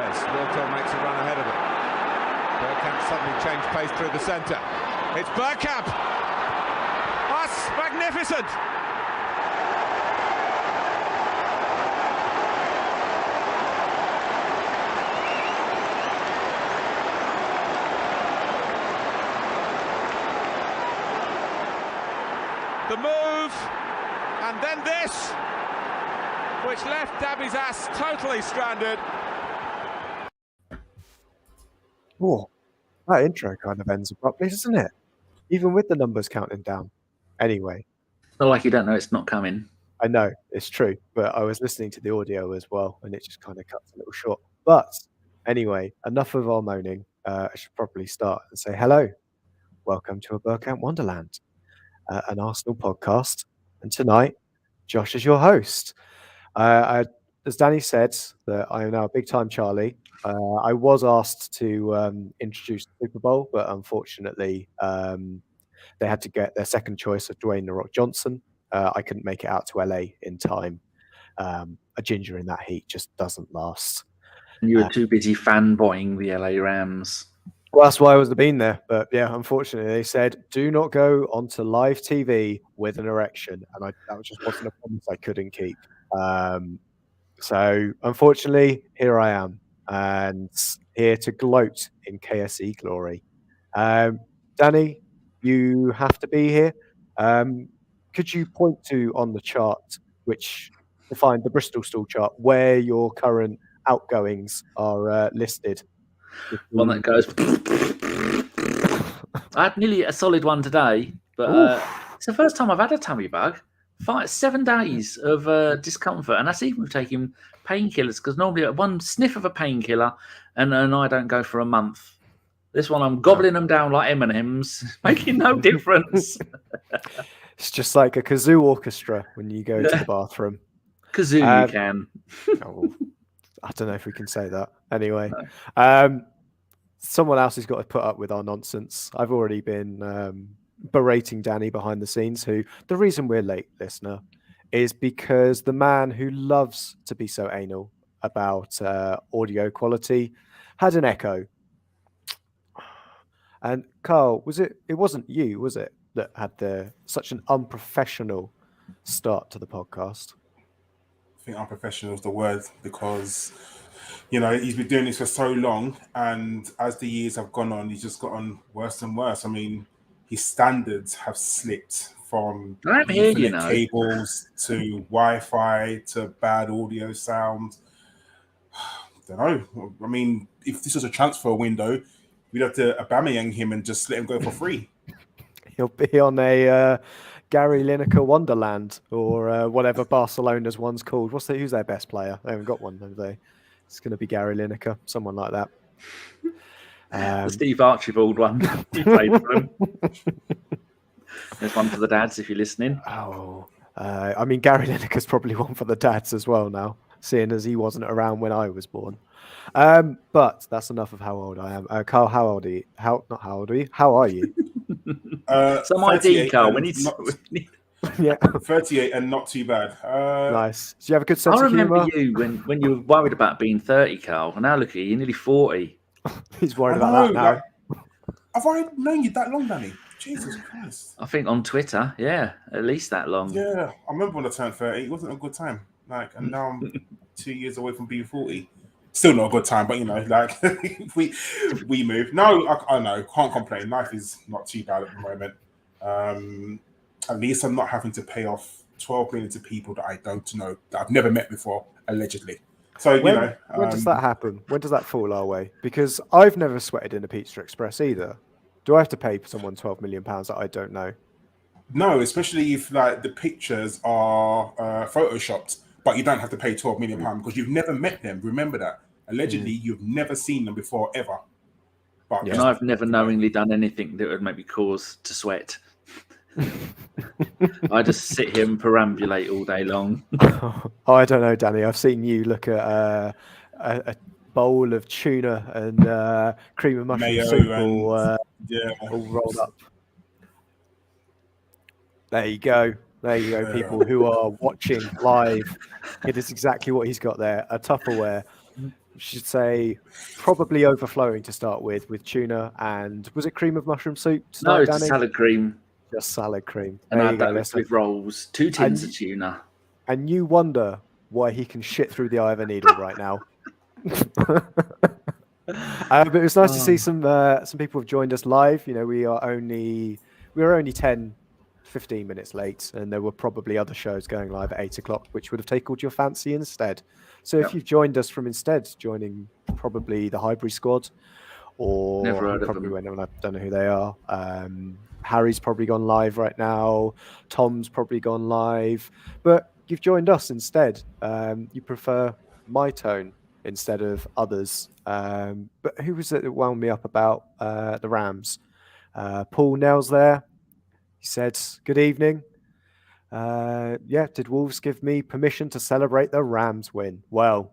Tavares. Wilco makes a run ahead of him. Bergkamp suddenly changed pace through the centre. It's Bergkamp! That's magnificent! The move, and then this, which left Dabby's ass totally stranded. Oh, that intro kind of ends abruptly, doesn't it? Even with the numbers counting down. Anyway. It's not like you don't know it's not coming. I know, it's true, but I was listening to the audio as well, and it just kind of cuts a little short. But anyway, enough of our moaning. I should probably start and say hello. Welcome to a Bergkamp Wonderland, an Arsenal podcast. And tonight, Josh is your host. As Danny said, that I am now a big-time Charlie. I was asked to introduce the Super Bowl, but unfortunately, they had to get their second choice of Dwayne "The Rock" Johnson. I couldn't make it out to LA in time. A ginger in that heat just doesn't last. And you were too busy fanboying the LA Rams. Well, that's why I was been there. But yeah, unfortunately, they said, do not go onto live TV with an erection. And that just wasn't a promise I couldn't keep. So unfortunately, here I am. And here to gloat in KSE glory. Danny, you have to be here. Could you point to on the chart, which defined the Bristol Stool chart, where your current outgoings are listed? One that goes. I had nearly a solid one today, but it's the first time I've had a tummy bug. 7 days of discomfort, and that's even taking painkillers, because normally one sniff of a painkiller and I don't go for a month. This one I'm gobbling them down like M&Ms, making no difference. It's just like a kazoo orchestra when you go to the bathroom. Kazoo you can. I don't know if we can say that. Anyway, No. Someone else has got to put up with our nonsense. I've already been berating Danny behind the scenes, who the reason we're late, listener, is because the man who loves to be so anal about audio quality had an echo. And Karl, it wasn't you, was it, that had such an unprofessional start to the podcast? I think unprofessional is the word, because he's been doing this for so long, and as the years have gone on, he's just gotten worse and worse. I mean, his standards have slipped from Ethernet cables to Wi-Fi to bad audio sound. I don't know. I mean, if this was a transfer window, we'd have to Aubameyang him and just let him go for free. He'll be on a Gary Lineker Wonderland, or whatever Barcelona's one's called. Who's their best player? They haven't got one, have they? It's going to be Gary Lineker, someone like that. The Steve Archibald one. He played for him. There's one for the dads if you're listening. I mean, Gary Lineker's probably one for the dads as well now, seeing as he wasn't around when I was born. But that's enough of how old I am. Karl, how old are you? How are you? Some ID, Karl. Yeah, 38 and not too bad. Nice. Do you have a good sense of humour? I remember you when you were worried about being 30, Karl. And now look at you, you're nearly 40. He's worried about that now. Have I known you that long, Danny? Jesus Christ. I think on Twitter, yeah, at least that long. Yeah, I remember when I turned 30. It wasn't a good time. And now I'm 2 years away from being 40. Still not a good time, but we move. No, I know, can't complain. Life is not too bad at the moment. At least I'm not having to pay off 12 million to people that I don't know, that I've never met before, allegedly. So, when does that happen? When does that fall our way? Because I've never sweated in a Pizza Express either. Do I have to pay someone £12 million that I don't know? No, especially if the pictures are photoshopped, but you don't have to pay £12 million because you've never met them. Remember that. Allegedly, you've never seen them before, ever. But and I've never knowingly done anything that would make me cause to sweat. I just sit here and perambulate all day long. I don't know, Danny. I've seen you look at a bowl of tuna and cream of mushroom mayo soup all rolled up. There you go. People who are watching live. It is exactly what he's got there. A Tupperware should say probably overflowing to start with tuna and was it cream of mushroom soup to No, start, it's Danny? salad cream. Just salad cream. And There I you go. had that with rolls, 2 tins of tuna. And you wonder why he can shit through the eye of a needle right now. But it was nice to see some people have joined us live. You know, we were only 10, 15 minutes late, and there were probably other shows going live at 8 o'clock, which would have tickled your fancy instead. So if you've joined us from instead joining probably the Highbury squad, or Never heard of probably them. I don't know who they are. Harry's probably gone live right now. Tom's probably gone live, but you've joined us instead. You prefer my tone instead of others. But who was it that wound me up about the Rams? Paul Nell's there. He said, "Good evening. Did Wolves give me permission to celebrate the Rams win?" Well,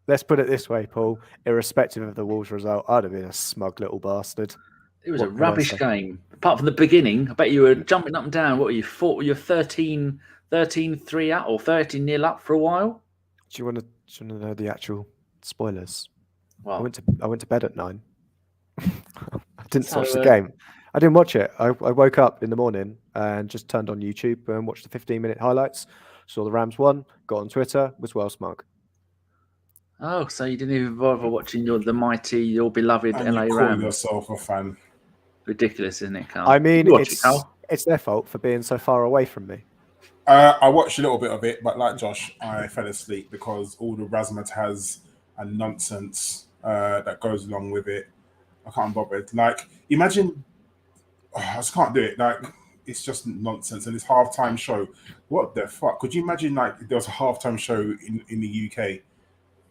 let's put it this way, Paul. Irrespective of the Wolves result, I'd have been a smug little bastard. It was a rubbish game. Apart from the beginning, I bet you were jumping up and down. What, you thought you're 13-3 up or 13-0 up for a while? Do you want to know the actual spoilers? Well, I went to bed at 9. I didn't watch the game. I didn't watch it. I woke up in the morning and just turned on YouTube and watched the 15-minute highlights. Saw the Rams won. Got on Twitter. Was well smug. Oh, so you didn't even bother watching the mighty, your beloved and LA you call Rams? yourself a fan. Ridiculous, isn't it, Karl? I mean, it's their fault for being so far away from me. I watched a little bit of it, but like Josh, I fell asleep because all the razzmatazz and nonsense that goes along with it, I can't bother. Like, imagine, I just can't do it. Like, it's just nonsense, and this halftime show. What the fuck? Could you imagine, like, there was a halftime show in the UK?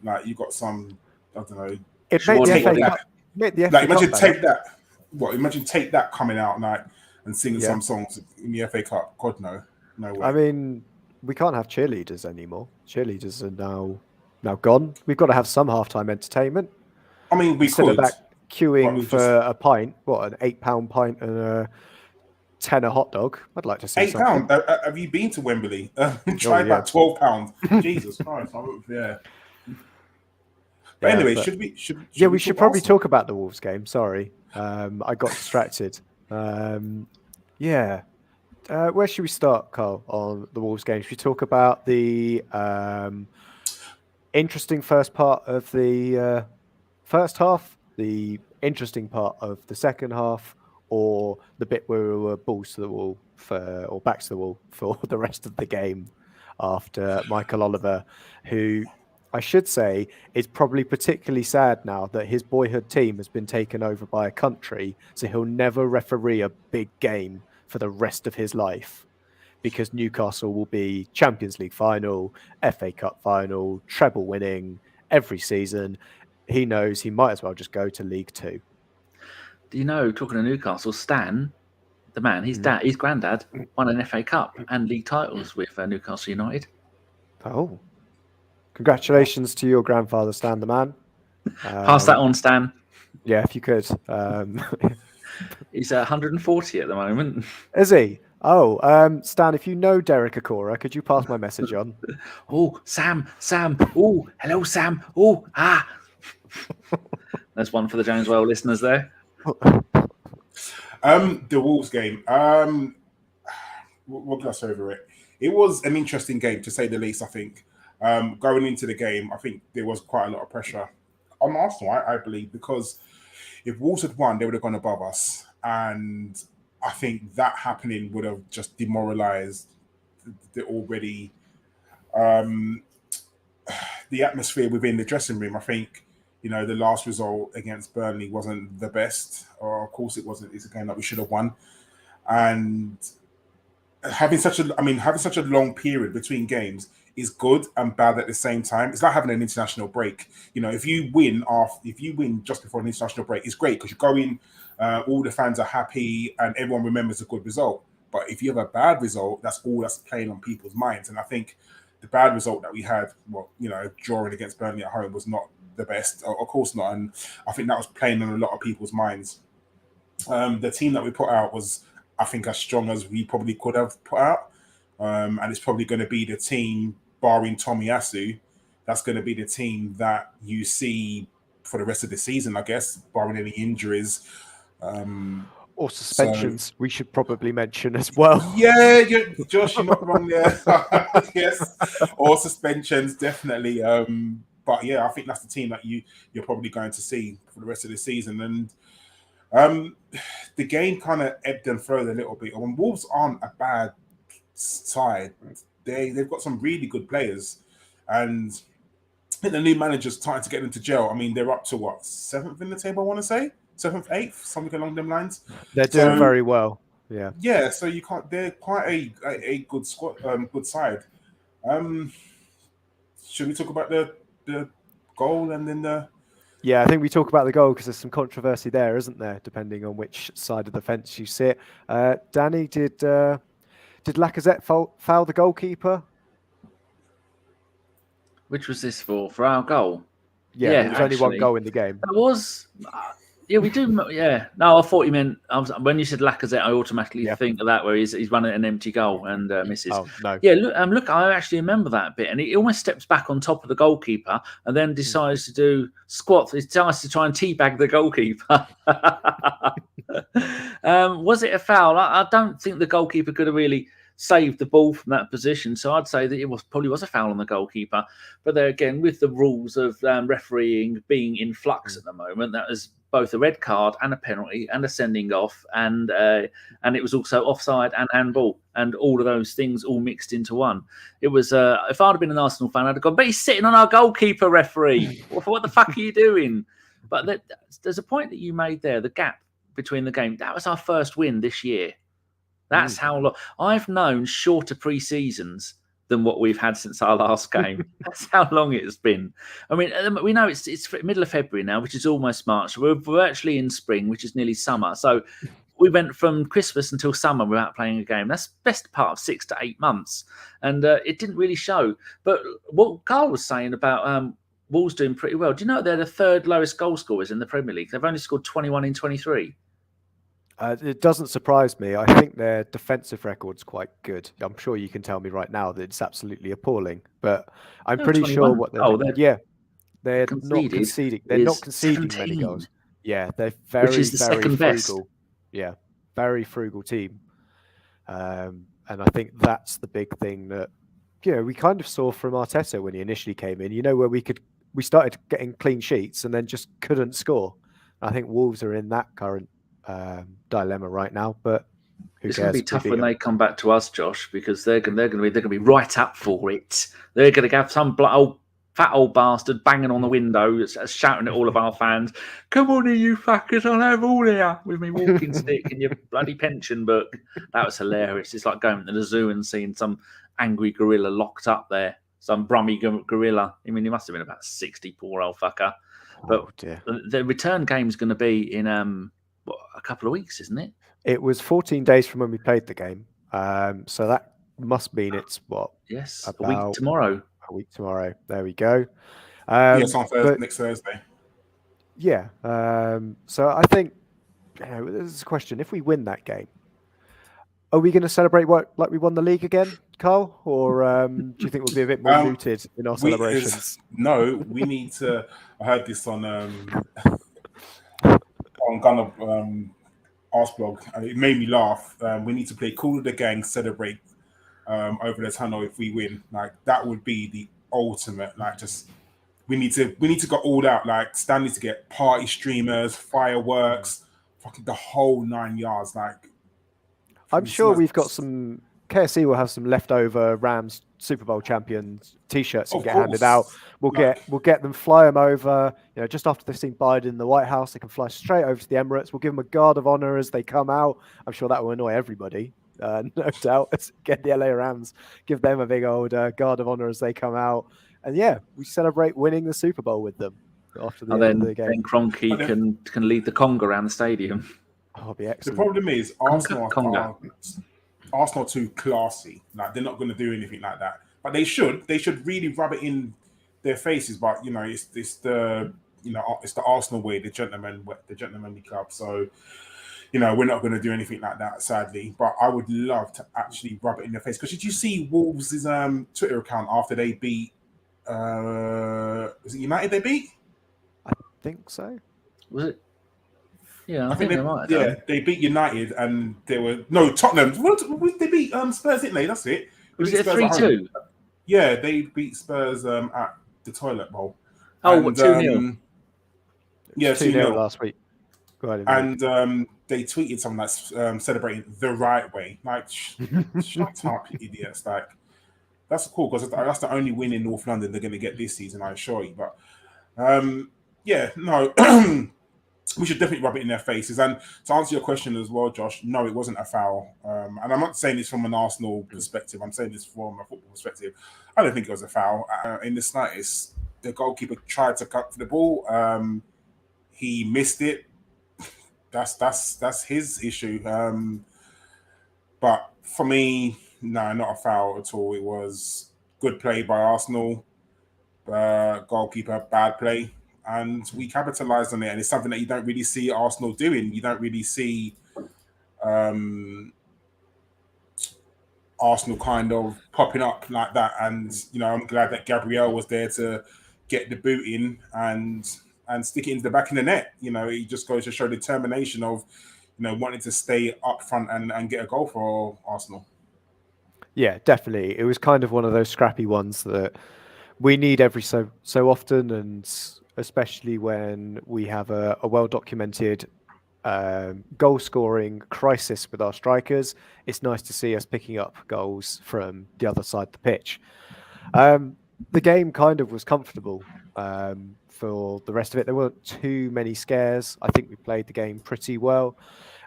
Like, you got some, I don't know. It made the FA Cup. Like, imagine take that. What? Imagine take that coming out like and singing some songs in the FA Cup. God no, no way. I mean, we can't have cheerleaders anymore. Cheerleaders are now gone. We've got to have some halftime entertainment. I mean, we Instead could. of that queuing for a pint, an £8 pint and a £10 hot dog. I'd like to see £8. Have you been to Wembley? Try about £12. Jesus Christ! Yeah. But anyway, should we should probably talk about the Wolves game. Sorry, I got distracted. Where should we start, Karl, on the Wolves game? Should we talk about the interesting first part of the first half, the interesting part of the second half, or the bit where we were balls to the wall or backs to the wall for the rest of the game after Michael Oliver, who I should say is probably particularly sad now that his boyhood team has been taken over by a country, so he'll never referee a big game for the rest of his life, because Newcastle will be Champions League final, FA Cup final, treble winning every season. He knows he might as well just go to League Two. Do you know, talking to Newcastle, Stan, the man, his granddad won an FA Cup and league titles with Newcastle United. Oh. Congratulations to your grandfather, Stan the man. Pass that on, Stan. Yeah, if you could. He's 140 at the moment. Is he? Oh, Stan, if you know Derek Akora, could you pass my message on? Oh, Sam. Oh, hello, Sam. Oh, There's one for the Jones Well listeners there. The Wolves game. We'll gloss over it. It was an interesting game, to say the least, I think. Going into the game, I think there was quite a lot of pressure on Arsenal, I believe, because if Wolves had won, they would have gone above us. And I think that happening would have just demoralised the already the atmosphere within the dressing room. I think, the last result against Burnley wasn't the best, or of course it wasn't. It's a game that we should have won. And having such a long period between games is good and bad at the same time. It's like having an international break. If you win just before an international break, it's great because you go in, all the fans are happy and everyone remembers a good result. But if you have a bad result, that's all that's playing on people's minds. And I think the bad result that we had, drawing against Burnley at home, was not the best. Of course not. And I think that was playing on a lot of people's minds. The team that we put out was, I think, as strong as we probably could have put out. And it's probably going to be the team, barring Tomiyasu, that's going to be the team that you see for the rest of the season, I guess, barring any injuries. Or suspensions, we should probably mention as well. Yeah, Josh, you're not wrong there. Yes, or suspensions, definitely. But yeah, I think that's the team that you're probably going to see for the rest of the season. And the game kind of ebbed and flowed a little bit. And Wolves aren't a bad side. They've got some really good players, and I think the new manager's trying to get them to gel. I mean, they're up to what, 7th in the table? I want to say 7th, 8th, something along them lines. They're doing very well. Yeah. Yeah. So you can't. They're quite a good squad, good side. Should we talk about the goal and then the? Yeah, I think we talk about the goal because there's some controversy there, isn't there? Depending on which side of the fence you sit. Danny, did Lacazette foul the goalkeeper? Which was this for? For our goal? Yeah, there was only one goal in the game. That was. Yeah, we do. Yeah, no, I thought you meant when you said Lacazette, I automatically think of that where he's running an empty goal and misses. Oh no! Yeah, look, I actually remember that bit, and he almost steps back on top of the goalkeeper and then decides to do squats. He decides to try and teabag the goalkeeper. Was it a foul? I don't think the goalkeeper could have really saved the ball from that position, so I'd say that it probably was a foul on the goalkeeper. But there again, with the rules of refereeing being in flux at the moment, that was both a red card and a penalty and a sending off, and it was also offside and handball, and all of those things all mixed into one. It was if I'd have been an Arsenal fan, I'd have gone, but he's sitting on our goalkeeper, referee. What the fuck are you doing? But there's a point that you made there, the gap between the game. That was our first win this year. That's how long I've known shorter pre-seasons than what we've had since our last game. That's how long it's been. I mean, we know it's middle of February now, which is almost March. We're virtually in spring, which is nearly summer. So we went from Christmas until summer without playing a game. That's the best part of 6 to 8 months. And it didn't really show. But what Karl was saying about Wolves doing pretty well. Do you know they're the third lowest goal scorers in the Premier League? They've only scored 21 in 23. It doesn't surprise me. I think their defensive record's quite good. I'm sure you can tell me right now that it's absolutely appalling, but I'm pretty 21. Sure what they're doing. Yeah, they're not conceding. They're not conceding 17. Many goals. Yeah, they're very frugal. Best. Yeah, very frugal team. And I think that's the big thing that we kind of saw from Arteta when he initially came in. Where we started getting clean sheets and then just couldn't score. I think Wolves are in that current dilemma right now, but it's going to be tough when they come back to us, Josh, because they're going to be right up for it. They're going to have some fat old bastard banging on the window, shouting at all of our fans, "Come on, you fuckers! I'll have all here with me walking stick and your bloody pension book." That was hilarious. It's like going to the zoo and seeing some angry gorilla locked up there, some brummy gorilla. I mean, he must have been about 60, poor old fucker. But the return game is going to be in a couple of weeks, isn't it? It was 14 days from when we played the game. So that must mean it's what? Yes, a week tomorrow. A week tomorrow. There we go. Yes, on next Thursday. Yeah. So I think there's a question. If we win that game, are we going to celebrate like we won the league again, Karl? Or do you think we'll be a bit more muted in our celebrations? No, we need to. I heard this on Gunner Arsblog. It made me laugh. We need to play Call of the Gang, celebrate over the tunnel if we win. Like that would be the ultimate. Like just we need to go all out. Like Stan needs to get party streamers, fireworks, fucking the whole 9 yards. Like I'm sure we've got some. KSC will have some leftover Rams Super Bowl champions T-shirts and get handed out. We'll get them, fly them over. Just after they've seen Biden in the White House, they can fly straight over to the Emirates. We'll give them a guard of honor as they come out. I'm sure that will annoy everybody, no doubt. Get the LA Rams, give them a big old guard of honor as they come out, and we celebrate winning the Super Bowl with them after the end of the game. Then Kroenke can lead the Conga around the stadium. Oh, it'll be excellent. The problem is Arsenal are too classy. Like they're not going to do anything like that. But they should really rub it in their faces. But it's the Arsenal way, the gentlemanly club. So we're not going to do anything like that, sadly. But I would love to actually rub it in their face. Because did you see Wolves' Twitter account after they beat Was it United they beat? I think so. Was it? Yeah, I think they might have yeah, done. they beat United and they were Tottenham. What they beat Spurs, didn't they? That's it. They Was beat it a Spurs at home. 3-2? Yeah, they beat Spurs at the Toilet Bowl. Oh, And, what, 2-0? Yeah, 2-0 2-0 last week. Go ahead, mate. And they tweeted something that's celebrating the right way. Like, shut up, you idiots! Like, that's cool because that's the only win in North London they're going to get this season, I assure you. But yeah, no, we should definitely rub it in their faces. And to answer your question as well, Josh, no, it wasn't a foul. And I'm not saying this from an Arsenal perspective. I'm saying this from a football perspective. I don't think it was a foul in the slightest. The goalkeeper tried to cut for the ball. He missed it. That's his issue. But for me, no, not a foul at all. It was good play by Arsenal. Goalkeeper, bad play. And we capitalised on it. And it's something that you don't really see Arsenal doing. You don't really see Arsenal kind of popping up like that. And, I'm glad that Gabriel was there to get the boot in and stick it into the back of the net. It just goes to show determination of, wanting to stay up front and get a goal for Arsenal. Yeah, definitely. It was kind of one of those scrappy ones that we need every so often, and especially when we have a well-documented goal-scoring crisis with our strikers. It's nice to see us picking up goals from the other side of the pitch. The game kind of was comfortable for the rest of it. There weren't too many scares. I think we played the game pretty well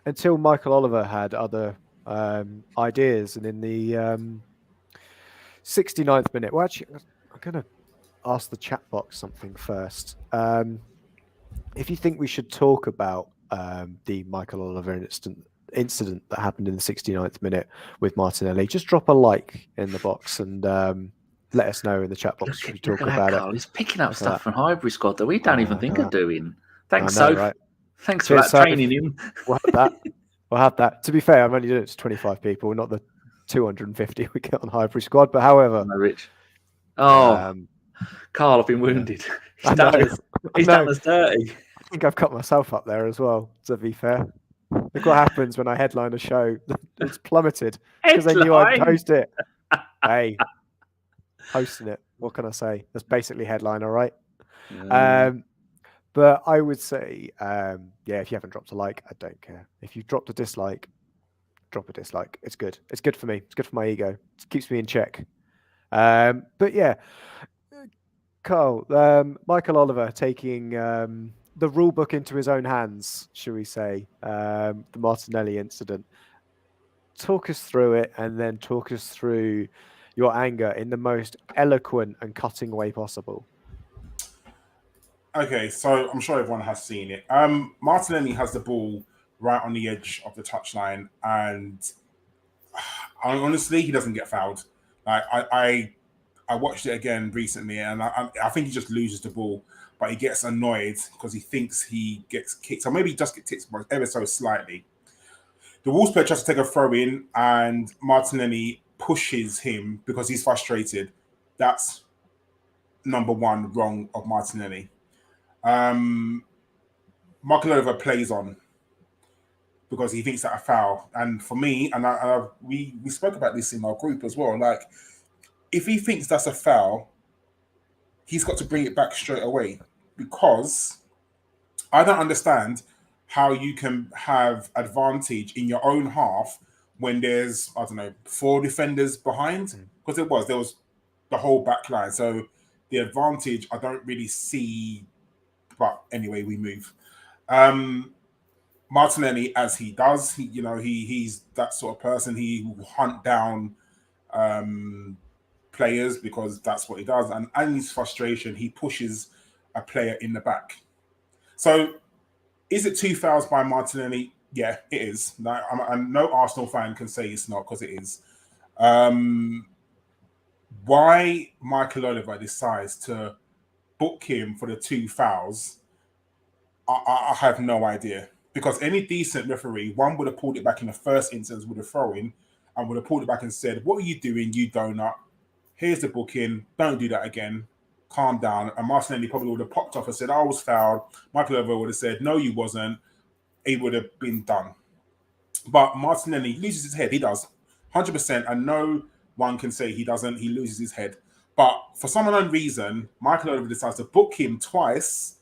until Michael Oliver had other ideas. And in the 69th minute, well, actually, I'm going to ask the chat box something first. If you think we should talk about the Michael Oliver incident that happened in the 69th minute with Martinelli, just drop a like in the box and let us know in the chat box. Look We talk at that, about Karl. it. He's picking up stuff from Highbury squad that we don't even think of doing. Thanks, I know, Soph. right? Thanks Cheers, for that, Soph. training him. We'll have that. We'll have that. To be fair, I'm only doing it to 25 people, not the 250 we get on Highbury squad. But however, No, Rich. Oh, Karl, I've been wounded. He's done us dirty. I think I've cut myself up there as well, to be fair. Look what happens when I headline a show. It's plummeted because they knew I'd host it. Hey, hosting it. What can I say? That's basically headline, all right? But I would say, if you haven't dropped a like, I don't care. If you've dropped a dislike, drop a dislike. It's good. It's good for me. It's good for my ego. It keeps me in check. But yeah, Karl, Michael Oliver taking the rule book into his own hands, shall we say, the Martinelli incident. Talk us through it and then talk us through your anger in the most eloquent and cutting way possible. Okay, so I'm sure everyone has seen it. Martinelli has the ball right on the edge of the touchline, and honestly, he doesn't get fouled. Like I watched it again recently, and I think he just loses the ball, but he gets annoyed because he thinks he gets kicked, or maybe he just gets kicked ever so slightly. The Wolves player tries to take a throw in, and Martinelli pushes him because he's frustrated. That's number one wrong of Martinelli. Michael Oliver plays on because he thinks that a foul. And for me, and we spoke about this in our group as well, like, if he thinks that's a foul, he's got to bring it back straight away, because I don't understand how you can have advantage in your own half when there's, 4 defenders behind, because there was the whole back line. So the advantage, I don't really see. But anyway, we move. Martinelli, as he does, he's that sort of person. He will hunt down players because that's what he does. And in his frustration, he pushes a player in the back. So is it 2 fouls by Martinelli? Yeah, it is. And no Arsenal fan can say it's not, because it is. Why Michael Oliver decides to book him for the 2 fouls, I have no idea. Because any decent referee, one would have pulled it back in the first instance with a throw-in, and would have pulled it back and said, "What are you doing, you donut? Here's the booking. Don't do that again." calm down. And Martinelli probably would have popped off and said, I was fouled. Michael Oliver would have said, no, you wasn't. It would have been done. But Martinelli loses his head. He does. 100%. And no one can say he doesn't. He loses his head. But for some unknown reason, Michael Oliver decides to book him twice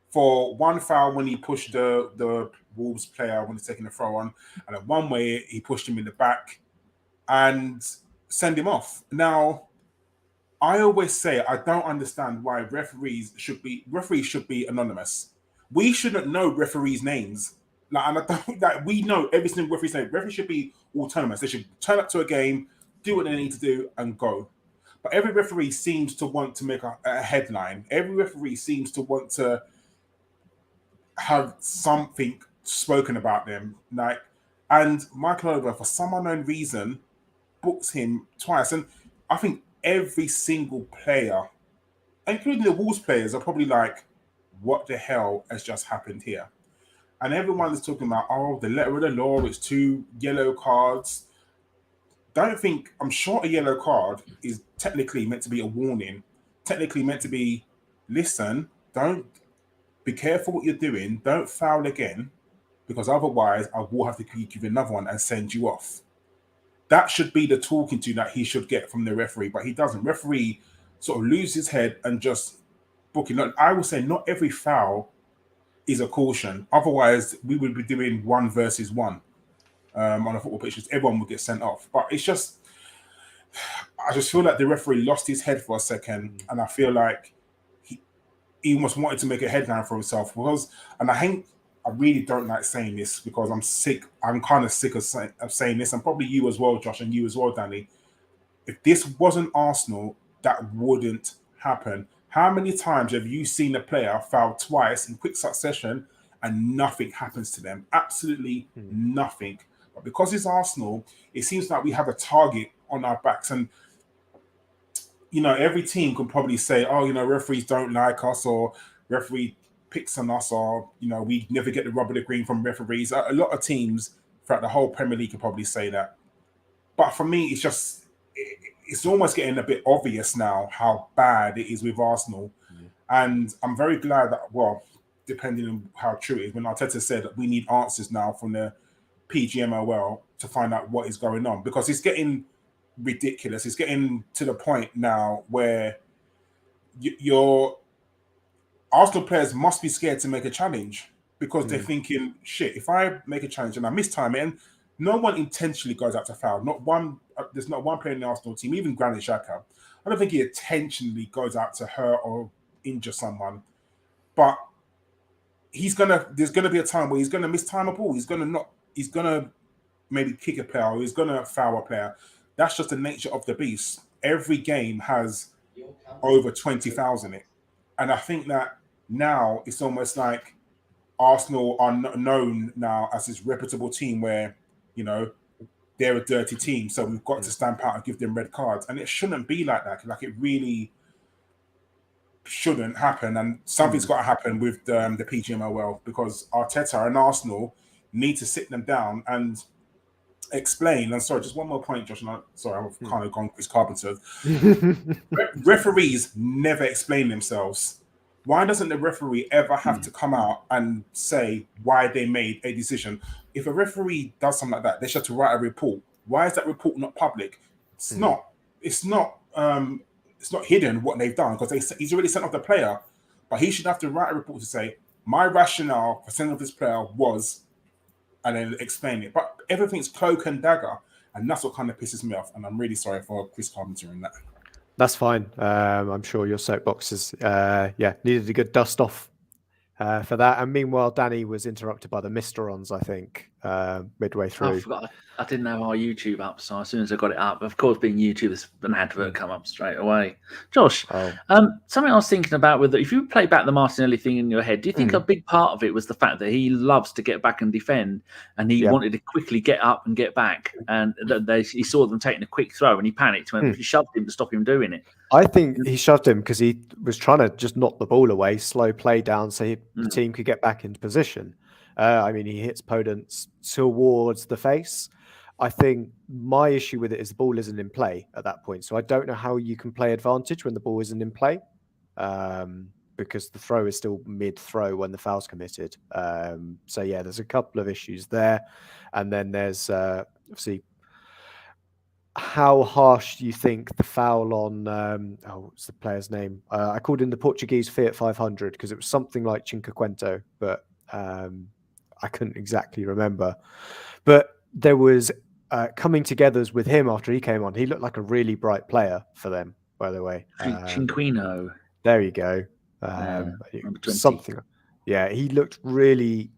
for one foul when he pushed the Wolves player when he's taking the throw on. And then one way he pushed him in the back and send him off. Now, I always say I don't understand why referees should be anonymous. We shouldn't know referees' names. And I don't like we know every single referee's name. Referees should be autonomous. They should turn up to a game, do what they need to do, and go. But every referee seems to want to make a headline. Every referee seems to want to have something spoken about them. And Michael Oliver, for some unknown reason, books him twice. And I think every single player, including the Wolves players, are probably like, what the hell has just happened here? And everyone is talking about, the letter of the law, it's 2 yellow cards. I'm sure a yellow card is technically meant to be a warning, technically meant to be, listen, don't be careful what you're doing, don't foul again, because otherwise I will have to give you another one and send you off. That should be the talking to that he should get from the referee, but he doesn't. Referee sort of loses his head and just booking. I will say not every foul is a caution. Otherwise, we would be doing 1 versus 1 on a football pitch. Everyone would get sent off. But it's just, I just feel like the referee lost his head for a second, and I feel like he almost wanted to make a headline for himself. And I really don't like saying this because I'm sick. I'm kind of sick of saying this, and probably you as well, Josh, and you as well, Danny. If this wasn't Arsenal, that wouldn't happen. How many times have you seen a player foul twice in quick succession and nothing happens to them? Absolutely nothing. But because it's Arsenal, it seems like we have a target on our backs. And, every team can probably say, referees don't like us, or referee picks on us, or, we never get the rub of the green from referees. A lot of teams throughout the whole Premier League can probably say that. But for me, it's almost getting a bit obvious now how bad it is with Arsenal. And I'm very glad that, depending on how true it is, when Arteta said that we need answers now from the PGMOL to find out what is going on, because it's getting ridiculous. It's getting to the point now where your Arsenal players must be scared to make a challenge because they're thinking, shit, if I make a challenge and I mistime it, and no one intentionally goes out to foul. There's not one player in the Arsenal team, even Granit Xhaka. I don't think he intentionally goes out to hurt or injure someone. But there's gonna be a time where he's gonna mistime a ball. He's gonna maybe kick a player, or he's gonna foul a player. That's just the nature of the beast. Every game has over 20,000 in it. And I think that now it's almost like Arsenal are known now as this reputable team where, they're a dirty team. So we've got to stamp out and give them red cards. And it shouldn't be like that. Like, it really shouldn't happen. And something's got to happen with the PGMOL, because Arteta and Arsenal need to sit them down and explain. And sorry, just one more point, Josh. I've kind of gone Chris Carpenter. Referees never explain themselves. Why doesn't the referee ever have to come out and say why they made a decision? If a referee does something like that, they should have to write a report. Why is that report not public? It's not. It's not hidden what they've done, because he's already sent off the player. But he should have to write a report to say, my rationale for sending off this player was, and then explain it. But everything's cloak and dagger, and that's what kind of pisses me off. And I'm really sorry for Chris Carpenter in that. That's fine. I'm sure your soapboxes, needed a good dust off for that. And meanwhile, Danny was interrupted by the Misterons, I think, midway through. I forgot. I didn't have our YouTube up, so as soon as I got it up, of course, being YouTube, there's an advert come up straight away. Josh, something I was thinking about if you play back the Martinelli thing in your head, do you think a big part of it was the fact that he loves to get back and defend, and he wanted to quickly get up and get back, and he saw them taking a quick throw, and he panicked and he shoved him to stop him doing it? I think he shoved him because he was trying to just knock the ball away, slow play down, so the team could get back into position. He hits Podence towards the face. I think my issue with it is the ball isn't in play at that point. So I don't know how you can play advantage when the ball isn't in play. because the throw is still mid-throw when the foul's committed. So yeah, there's a couple of issues there, and then there's obviously how harsh do you think the foul on what's the player's name? I called in the Portuguese Fiat 500 because it was something like Cinquecento, but I couldn't exactly remember. But there was coming togethers with him after he came on. He looked like a really bright player for them, by the way. Cinquino. There you go. Something. Yeah, he looked really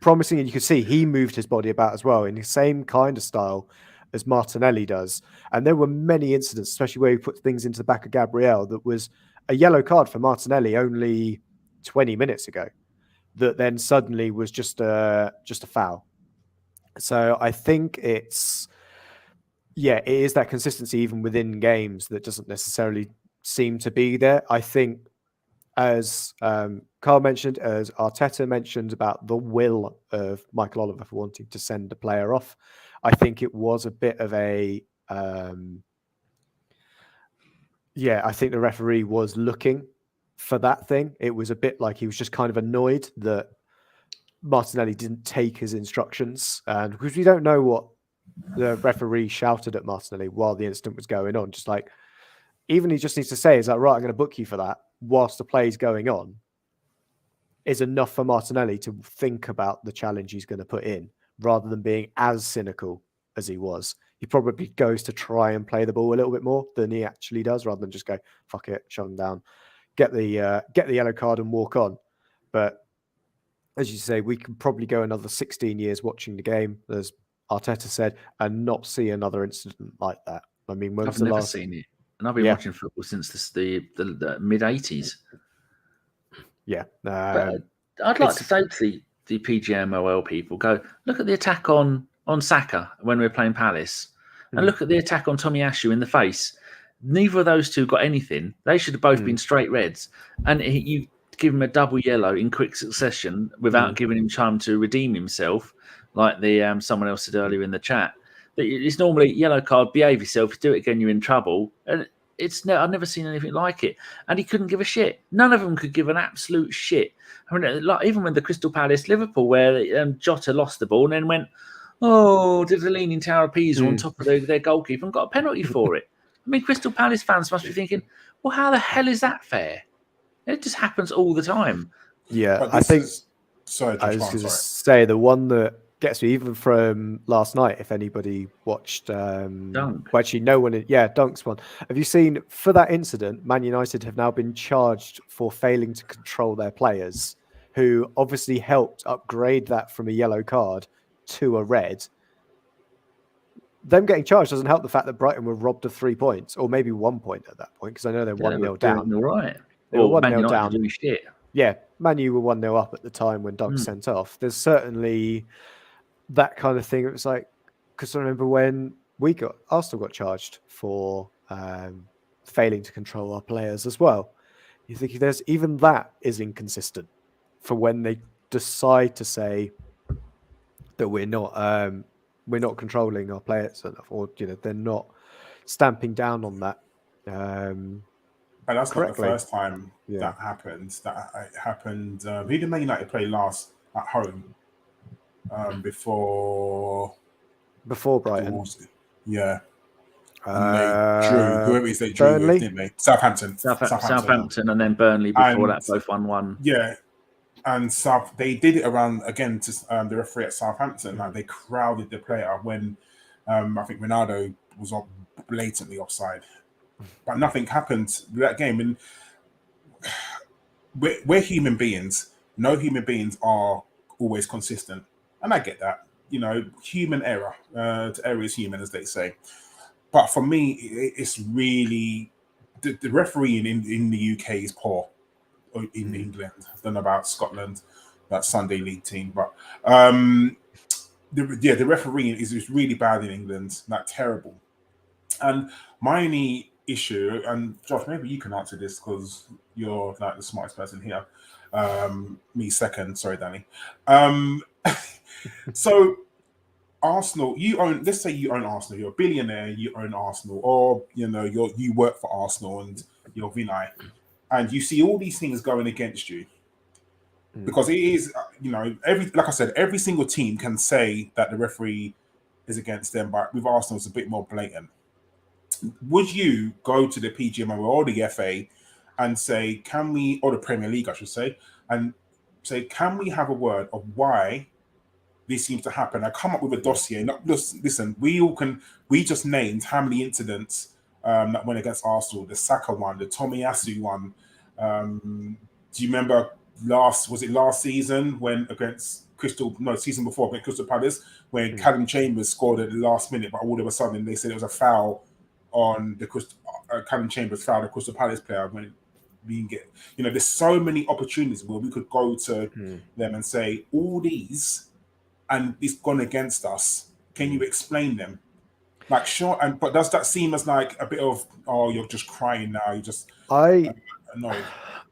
promising, and you could see he moved his body about as well in the same kind of style as Martinelli does. And there were many incidents, especially where he put things into the back of Gabriel, that was a yellow card for Martinelli only 20 minutes ago, that then suddenly was just a foul. So I think it is that consistency even within games that doesn't necessarily seem to be there. I think, as Karl mentioned, as Arteta mentioned about the will of Michael Oliver for wanting to send a player off, I think it was a bit of a I think the referee was looking for that thing. It was a bit like he was just kind of annoyed that Martinelli didn't take his instructions, and because we don't know what the referee shouted at Martinelli while the incident was going on, just like, even he just needs to say, is that right, I'm going to book you for that whilst the play's going on, is enough for Martinelli to think about the challenge he's going to put in, rather than being as cynical as he was. He probably goes to try and play the ball a little bit more than he actually does, rather than just go, fuck it, shut him down, get the yellow card and walk on. But as you say, we can probably go another 16 years watching the game, as Arteta said, and not see another incident like that. I mean, I've never seen it. And I've been watching football since the mid-80s. Yeah. But I'd like to say to the PGMOL people, go, look at the attack on Saka when we were playing Palace, and look at the attack on Tomiyasu in the face. Neither of those two got anything. They should have both been straight reds. And you give him a double yellow in quick succession without giving him time to redeem himself, like the someone else said earlier in the chat. It's normally yellow card, behave yourself, do it again, you're in trouble. And I've never seen anything like it. And he couldn't give a shit. None of them could give an absolute shit. I mean, like, even when the Crystal Palace Liverpool, where Jota lost the ball and then went, did the leaning tower of Pisa on top of their goalkeeper and got a penalty for it. I mean, Crystal Palace fans must be thinking, well, how the hell is that fair? It just happens all the time. Yeah, I think. I was going to say the one that gets me, even from last night, if anybody watched Dunk. Well, actually, no one. Dunk's one. Have you seen, for that incident, Man United have now been charged for failing to control their players, who obviously helped upgrade that from a yellow card to a red. Them getting charged doesn't help the fact that Brighton were robbed of 3 points, or maybe 1 point at that point, because I know they're 1-0 down. All right. They were 1-0 down. Doing shit. Yeah, Man U were 1-0 up at the time when Dunk sent off. There's certainly that kind of thing. It was like, because I remember when Arsenal got charged for failing to control our players as well. You think there's even that is inconsistent for when they decide to say that we're not controlling our players enough, or they're not stamping down on that. And that's correctly. Not the first time that happened. That happened. Who did Man United play last at home? Before Brighton. Yeah. They drew with, didn't they? Southampton, and then Burnley before that, both 1-1. Yeah. And they did it around again to the referee at Southampton. Like, they crowded the player when I think Ronaldo was blatantly offside. But nothing happened that game. And we're human beings. No human beings are always consistent. And I get that. Human error. Error is human, as they say. But for me, it's really... The refereeing in the UK is poor. In England. I don't know about Scotland, that Sunday League team. But the refereeing is really bad in England. Like, terrible. And my only issue, and Josh, maybe you can answer this because you're like the smartest person here. Me second, sorry, Danny. So Arsenal, let's say you own Arsenal, you're a billionaire, you own Arsenal, or you work for Arsenal and you're Vinay. and you see all these things going against you. Because it is, like I said, every single team can say that the referee is against them, but with Arsenal, it's a bit more blatant. Would you go to the PGMO or the FA and say, can we, or the Premier League, I should say, and say, can we have a word of why this seems to happen? I come up with a dossier. Not just listen. We just named how many incidents that went against Arsenal. The Saka one, the Tomiyasu one. Do you remember last season when season before against Crystal Palace when Callum Chambers scored at the last minute, but all of a sudden they said it was a foul on the Callum Chambers fouled the Crystal Palace player when we can get. There's so many opportunities where we could go to them and say all these. And it's gone against us. Can you explain them? Like, sure. But does that seem as like a bit of, oh, you're just crying now? You just annoyed.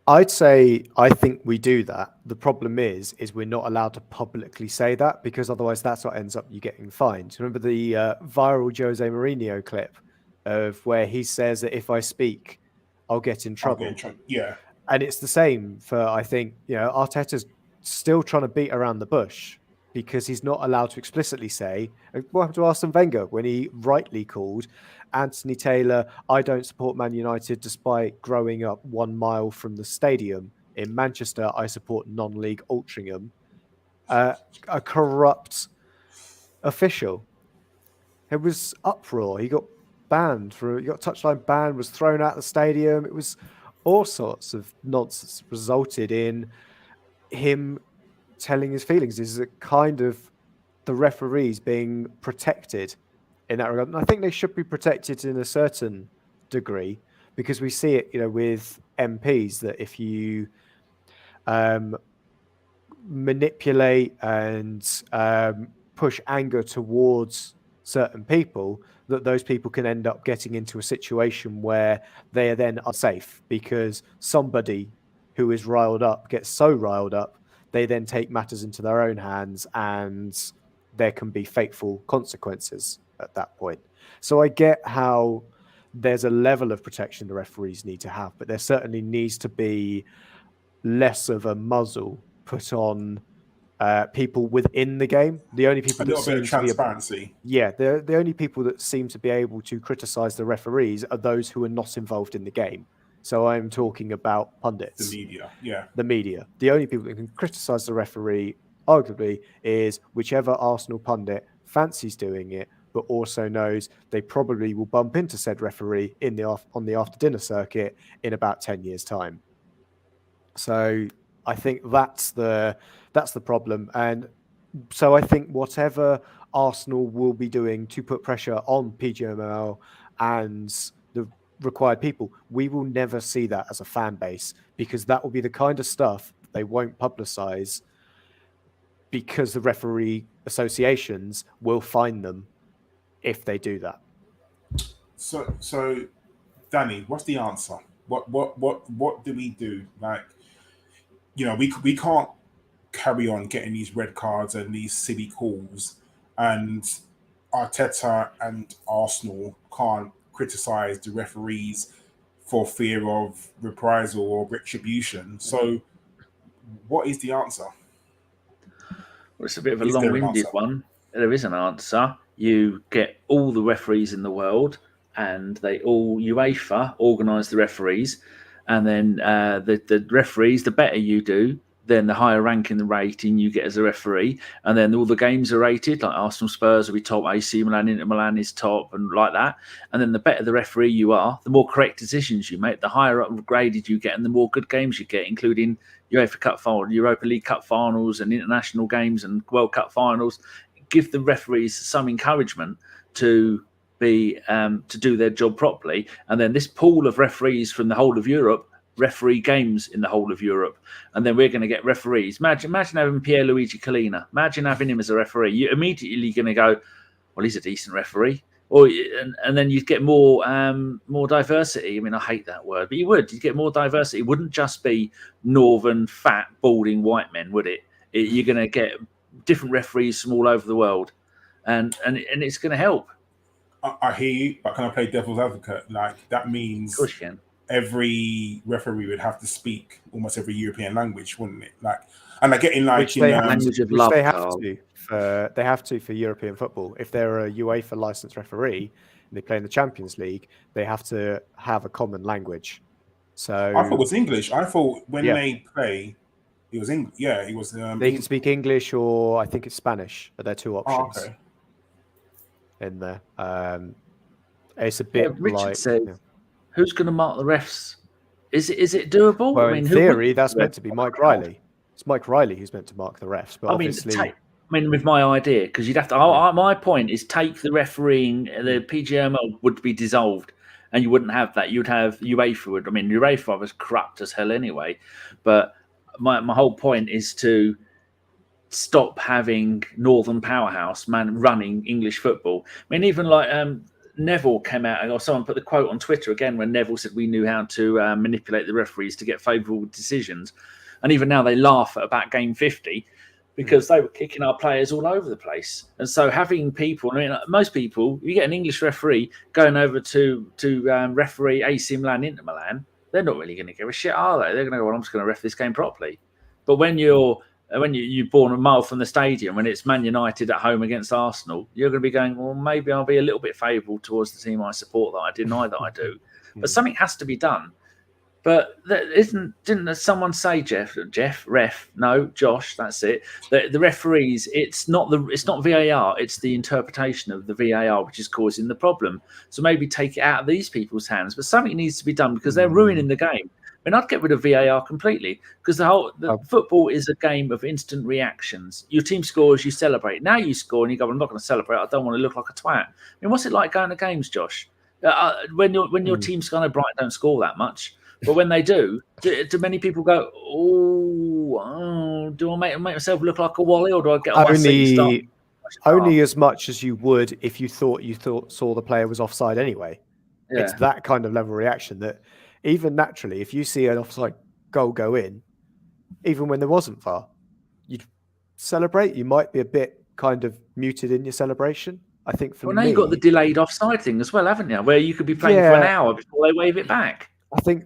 I'd say I think we do that. The problem is we're not allowed to publicly say that because otherwise that's what ends up you getting fined. Remember the viral Jose Mourinho clip of where he says that if I speak, I'll get in trouble. Yeah. And it's the same for, I think, Arteta's still trying to beat around the bush. Because he's not allowed to explicitly say, what happened to Arsene Wenger when he rightly called Anthony Taylor, I don't support Man United despite growing up 1 mile from the stadium. In Manchester, I support non-league Altrincham. A corrupt official. It was uproar. He got banned. He got touchline banned, was thrown out of the stadium. It was all sorts of nonsense resulted in him telling his feelings. This is a kind of the referees being protected in that regard. And I think they should be protected in a certain degree because we see it, with MPs that if you manipulate and push anger towards certain people, that those people can end up getting into a situation where they are then unsafe because somebody who is riled up gets so riled up they then take matters into their own hands and there can be fateful consequences at that point. So I get how there's a level of protection the referees need to have, but there certainly needs to be less of a muzzle put on people within the game. The only people that seem to be transparency. The only people that seem to be able to criticize the referees are those who are not involved in the game. So I'm talking about pundits. The media, yeah. The media. The only people that can criticise the referee, arguably, is whichever Arsenal pundit fancies doing it, but also knows they probably will bump into said referee on the after-dinner circuit in about 10 years' time. So I think that's the problem. And so I think whatever Arsenal will be doing to put pressure on PGMOL and the required people, we will never see that as a fan base because that will be the kind of stuff they won't publicize because the referee associations will fine them if they do that. So Danny, what's the answer? What do we do? Like, we can't carry on getting these red cards and these silly calls, and Arteta and Arsenal can't criticize the referees for fear of reprisal or retribution. So what is the answer? Well, it's a bit of a long-winded one. There is an answer. You get all the referees in the world and they all, UEFA, organise the referees, and then the referees, the better you do, then the higher rank in the rating you get as a referee, and then all the games are rated, like Arsenal Spurs will be top, AC Milan, Inter Milan is top, and like that. And then the better the referee you are, the more correct decisions you make, the higher upgraded you get, and the more good games you get, including UEFA Cup final, Europa League Cup finals, and international games and World Cup finals. Give the referees some encouragement to be to do their job properly, and then this pool of referees from the whole of Europe referee games in the whole of Europe, and then we're going to get referees. Imagine having Pierluigi Collina. Imagine having him as a referee. You're immediately going to go, well, he's a decent referee. And then you'd get more diversity. I mean, I hate that word, but you'd get more diversity. It wouldn't just be northern, fat, balding white men, would it? You're going to get different referees from all over the world, and it's going to help. I hear you, but can I play devil's advocate? Like, that means... Of course you can. every referee would have to speak almost every European language, wouldn't it? Like, and I get in like Which they have language of love, they have Karl. they have to for European football. If they're a UEFA licensed referee and they play in the Champions League, they have to have a common language. So I thought it was English. I thought when Yeah. they play, it was English. Yeah, it was. they can speak English or I think it's Spanish. Are there two Oh, options okay. in there? It's a bit Richard like says, who's going to mark the refs? Is it doable? well, I mean, in who would- theory, that's meant to be Mike Riley. It's Mike Riley who's meant to mark the refs, but I mean, obviously, with my idea, because you'd have to. My point is, take the refereeing. The PGML would be dissolved, and you wouldn't have that. You'd have UEFA. I mean, UEFA was corrupt as hell anyway. But my whole point is to stop having Northern powerhouse man running English football. I mean, even like Neville came out, or someone put the quote on Twitter again when Neville said we knew how to manipulate the referees to get favourable decisions. And even now they laugh at about game 50 because they were kicking our players all over the place. And so having people, I mean, most people, you get an English referee going over to referee AC Milan, Inter Milan, they're not really going to give a shit, are they? They're going to go, well, I'm just going to ref this game properly. But when you're born a mile from the stadium, when it's Man United at home against Arsenal, you're going to be going, well, maybe I'll be a little bit favourable towards the team I support that I deny that I do. But something has to be done. But didn't someone say, Josh, that's it. The referees, it's not VAR, it's the interpretation of the VAR which is causing the problem. So maybe take it out of these people's hands. But something needs to be done because they're ruining the game. I mean, I'd get rid of VAR completely because the football is a game of instant reactions. Your team scores, you celebrate. Now you score and you go, I'm not going to celebrate. I don't want to look like a twat. I mean, what's it like going to games, Josh? When your team's kind of bright, don't score that much. But when they do many people go, oh, do I make myself look like a wally or do I get on my seat and start? Only as much as you would if you saw the player was offside anyway. Yeah. It's that kind of level reaction that even naturally, if you see an offside goal go in, even when there wasn't VAR, you'd celebrate. You might be a bit kind of muted in your celebration. I think for me... Well, now you've got the delayed offside thing as well, haven't you? Where you could be playing for an hour before they wave it back. I think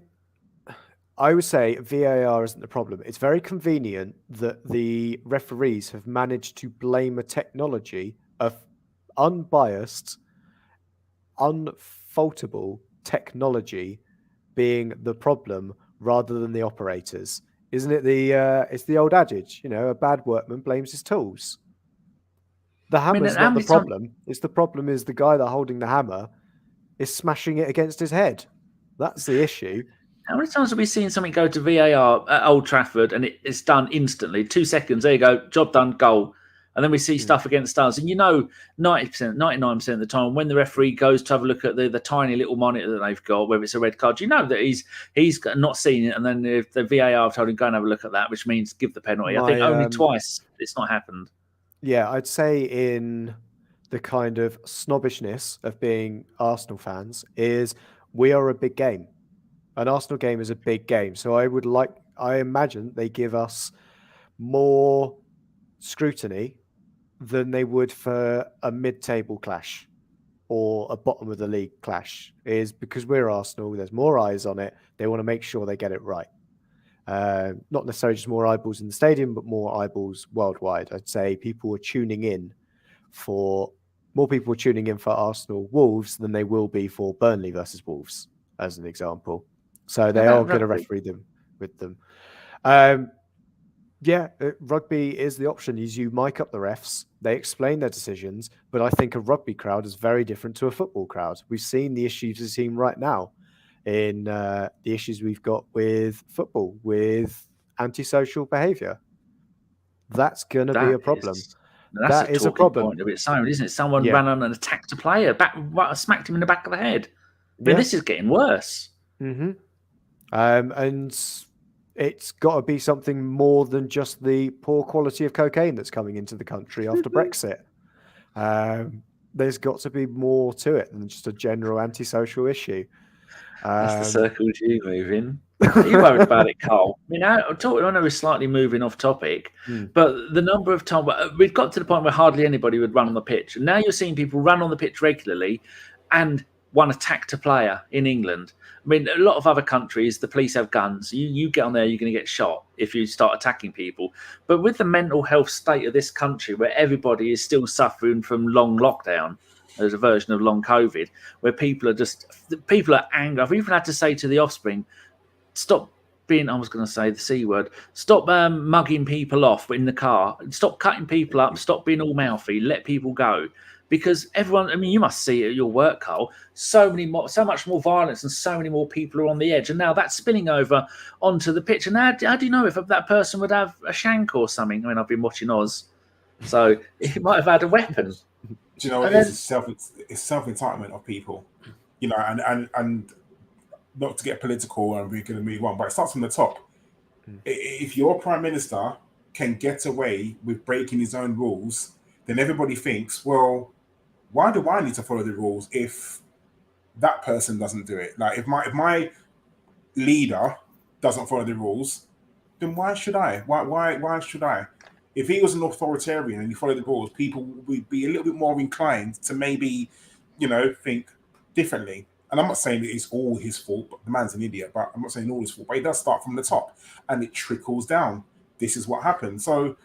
I would say VAR isn't the problem. It's very convenient that the referees have managed to blame a technology of unbiased, unfaultable technology being the problem rather than the operators. Isn't it it's the old adage, a bad workman blames his tools. The hammer's not the problem. The problem is the guy that holding the hammer is smashing it against his head. That's the issue. How many times have we seen something go to VAR at Old Trafford and it's done instantly? 2 seconds, there you go, job done, goal. And then we see stuff against us. And 90%, 99% of the time, when the referee goes to have a look at the tiny little monitor that they've got, whether it's a red card, that he's not seen it. And then if the VAR have told him, go and have a look at that, which means give the penalty. I think only twice it's not happened. Yeah, I'd say in the kind of snobbishness of being Arsenal fans is we are a big game. An Arsenal game is a big game. So I imagine they give us more scrutiny than they would for a mid-table clash or a bottom of the league clash, is because we're Arsenal. There's more eyes on it. They want to make sure they get it right. Not necessarily just more eyeballs in the stadium, but more eyeballs worldwide. I'd say more people are tuning in for Arsenal Wolves than they will be for Burnley versus Wolves, as an example. So they are going to referee them with them. Rugby is the option. You mic up the refs. They explain their decisions. But I think a rugby crowd is very different to a football crowd. We've seen the issues we've seen right now in the issues we've got with football, with antisocial behaviour. That's going to be a problem. That is a problem. Point of its own, isn't it? Someone ran on and attacked a player, smacked him in the back of the head. I mean, this is getting worse. Mm-hmm. And it's got to be something more than just the poor quality of cocaine that's coming into the country after Brexit. There's got to be more to it than just a general antisocial issue. That's the circles you move in. Are you worried about it, Karl? I mean, I know we're slightly moving off topic, but the number of times we've got to the point where hardly anybody would run on the pitch. And now you're seeing people run on the pitch regularly, and one attacked a player in England. I mean, a lot of other countries, the police have guns. You get on there, you're going to get shot if you start attacking people. But with the mental health state of this country, where everybody is still suffering from long lockdown, there's a version of long COVID, where people are angry. I've even had to say to the offspring, stop being, I was going to say the C word, stop mugging people off in the car, stop cutting people up, stop being all mouthy, let people go. Because everyone, I mean, you must see it at your work, Karl, so much more violence and so many more people are on the edge. And now that's spilling over onto the pitch. And how do you know if that person would have a shank or something? I mean, I've been watching Oz, so he might have had a weapon. Do you know what it is? It's self-entitlement of people, you know, and not to get political, and we're going to move on, but it starts from the top. If your prime minister can get away with breaking his own rules, then everybody thinks, well, why do I need to follow the rules if that person doesn't do it? Like if my leader doesn't follow the rules, then why should I? Why should I? If he was an authoritarian and he followed the rules, people would be a little bit more inclined to maybe, you know, think differently. And I'm not saying that it's all his fault, but the man's an idiot, but I'm not saying all his fault, but it does start from the top and it trickles down. This is what happened. So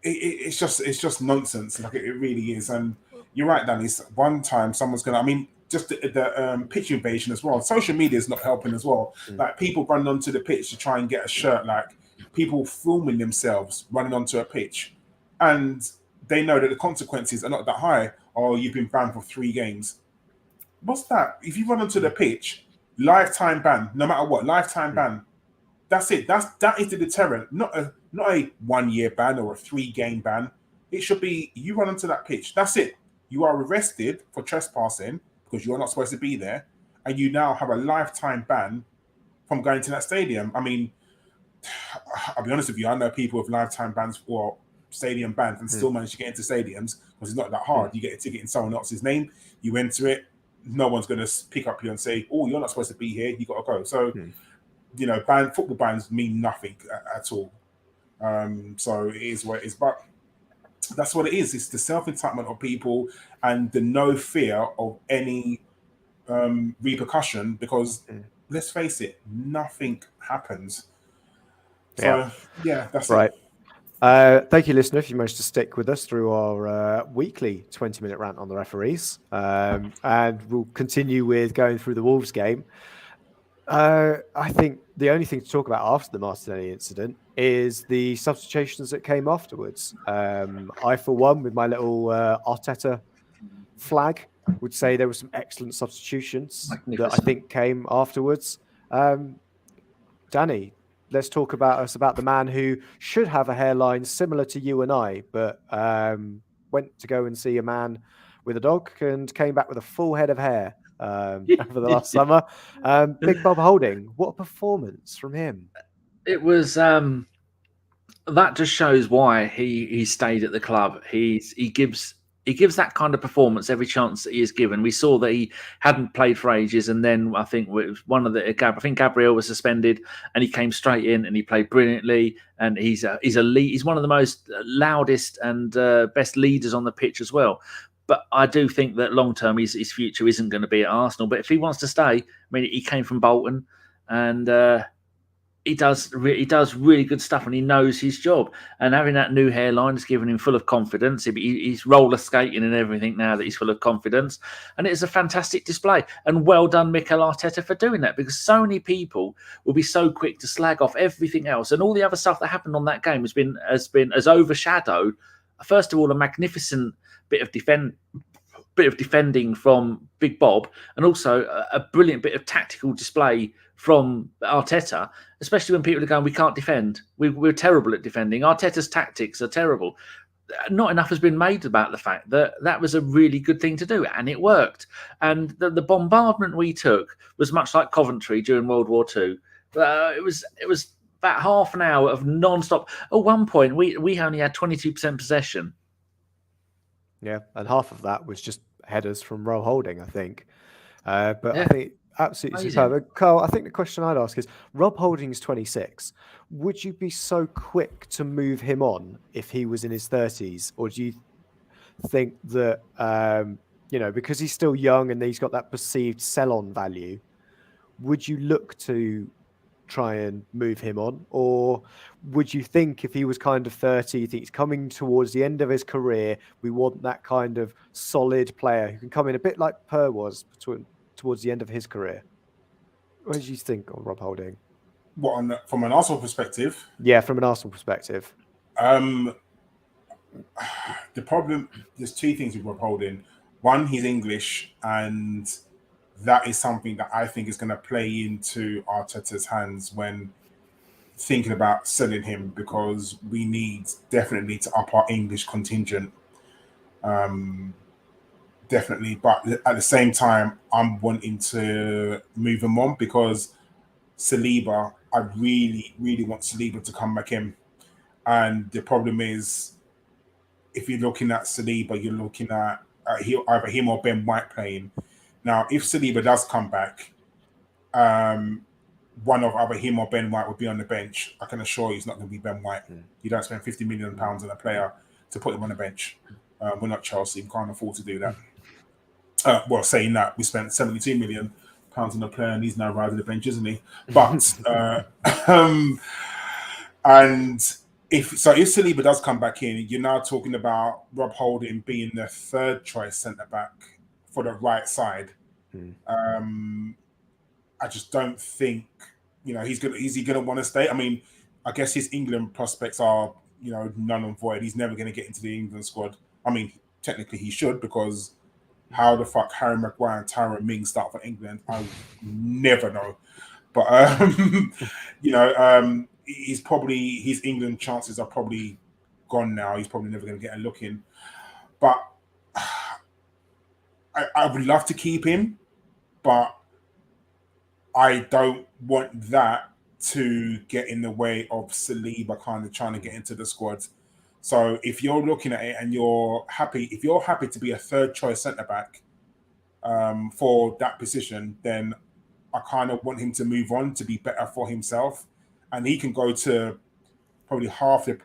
it's just nonsense. Like it really is. And you're right, Danny. One time someone's going to, I mean, just the pitch invasion as well. Social media is not helping as well. Like people running onto the pitch to try and get a shirt, like people filming themselves running onto a pitch. And they know that the consequences are not that high. Oh, you've been banned for 3 games. What's that? If you run onto the pitch, lifetime ban, no matter what, lifetime ban. That's it. That is the deterrent. Not a 1-year ban or a 3-game ban. It should be you run onto that pitch. That's it. You are arrested for trespassing because you are not supposed to be there, and you now have a lifetime ban from going to that stadium. I mean, I'll be honest with you. I know people with lifetime bans or stadium bans and still manage to get into stadiums because it's not that hard. You get a ticket in someone else's name, you enter it. No one's going to pick up you and say, "Oh, you're not supposed to be here. You got to go." So, you know, football bans mean nothing at all. So it is what it is. But that's what it is. It's the self-entitlement of people and the no fear of any repercussion. Because let's face it, nothing happens. So yeah that's right. Thank you, listener, if you managed to stick with us through our weekly 20-minute rant on the referees. And we'll continue with going through the Wolves game. I think the only thing to talk about after the Martinelli incident is the substitutions that came afterwards. I, for one, with my little Arteta flag, would say there were some excellent substitutions that I think came afterwards. Danny, let's talk about the man who should have a hairline similar to you and I, but went to go and see a man with a dog and came back with a full head of hair over the last summer. Big Bob Holding, what a performance from him. It was that just shows why he stayed at the club. He gives that kind of performance every chance that he is given. We saw that he hadn't played for ages, and then I think Gabriel was suspended, and he came straight in and he played brilliantly. And he's one of the most loudest and best leaders on the pitch as well. But I do think that long term his future isn't going to be at Arsenal. But if he wants to stay, I mean, he came from Bolton, and he does really good stuff, and he knows his job. And having that new hairline has given him full of confidence. He's roller skating and everything now that he's full of confidence. And it's a fantastic display. And well done, Mikel Arteta, for doing that, because so many people will be so quick to slag off everything else, and all the other stuff that happened on that game has overshadowed. First of all, a magnificent bit of defending from Big Bob, and also a brilliant bit of tactical display from Arteta, especially when people are going, we can't defend. We're terrible at defending. Arteta's tactics are terrible. Not enough has been made about the fact that that was a really good thing to do, and it worked. And the bombardment we took was much like Coventry during World War II. It was about half an hour of non-stop. At one point, we only had 22% possession. Yeah, and half of that was just headers from Rowe Holding, I think. I think absolutely superb. Karl, I think the question I'd ask is, Rob Holding's 26. Would you be so quick to move him on if he was in his 30s? Or do you think that because he's still young and he's got that perceived sell-on value, would you look to try and move him on? Or would you think if he was kind of 30, you think he's coming towards the end of his career, we want that kind of solid player who can come in a bit like Per was towards the end of his career? What do you think on Rob Holding? What, from an Arsenal perspective? Yeah, from an Arsenal perspective. The problem, there's two things with Rob Holding. One, he's English, and that is something that I think is going to play into Arteta's hands when thinking about selling him, because we need definitely to up our English contingent. Definitely. But at the same time, I'm wanting to move him on because Saliba, I really, really want Saliba to come back in. And the problem is, if you're looking at Saliba, you're looking at either him or Ben White playing. Now, if Saliba does come back, one of either him or Ben White will be on the bench. I can assure you it's not going to be Ben White. You don't spend £50 million on a player to put him on the bench. We're not Chelsea. We can't afford to do that. Well, saying that, we spent £72 million on a player and he's now riding the bench, isn't he? But, and if Saliba does come back in, you're now talking about Rob Holding being the third choice centre-back for the right side. I just don't think, is he gonna want to stay? I mean, I guess his England prospects are, null and void. He's never going to get into the England squad. I mean, technically he should, because how the fuck Harry Maguire and Tyrone Mings start for England, I never know. But his England chances are probably gone now. He's probably never going to get a look in. But I would love to keep him, but I don't want that to get in the way of Saliba kind of trying to get into the squad. So if you're looking at it and if you're happy to be a third choice centre-back for that position, then I kind of want him to move on to be better for himself. And he can go to probably half the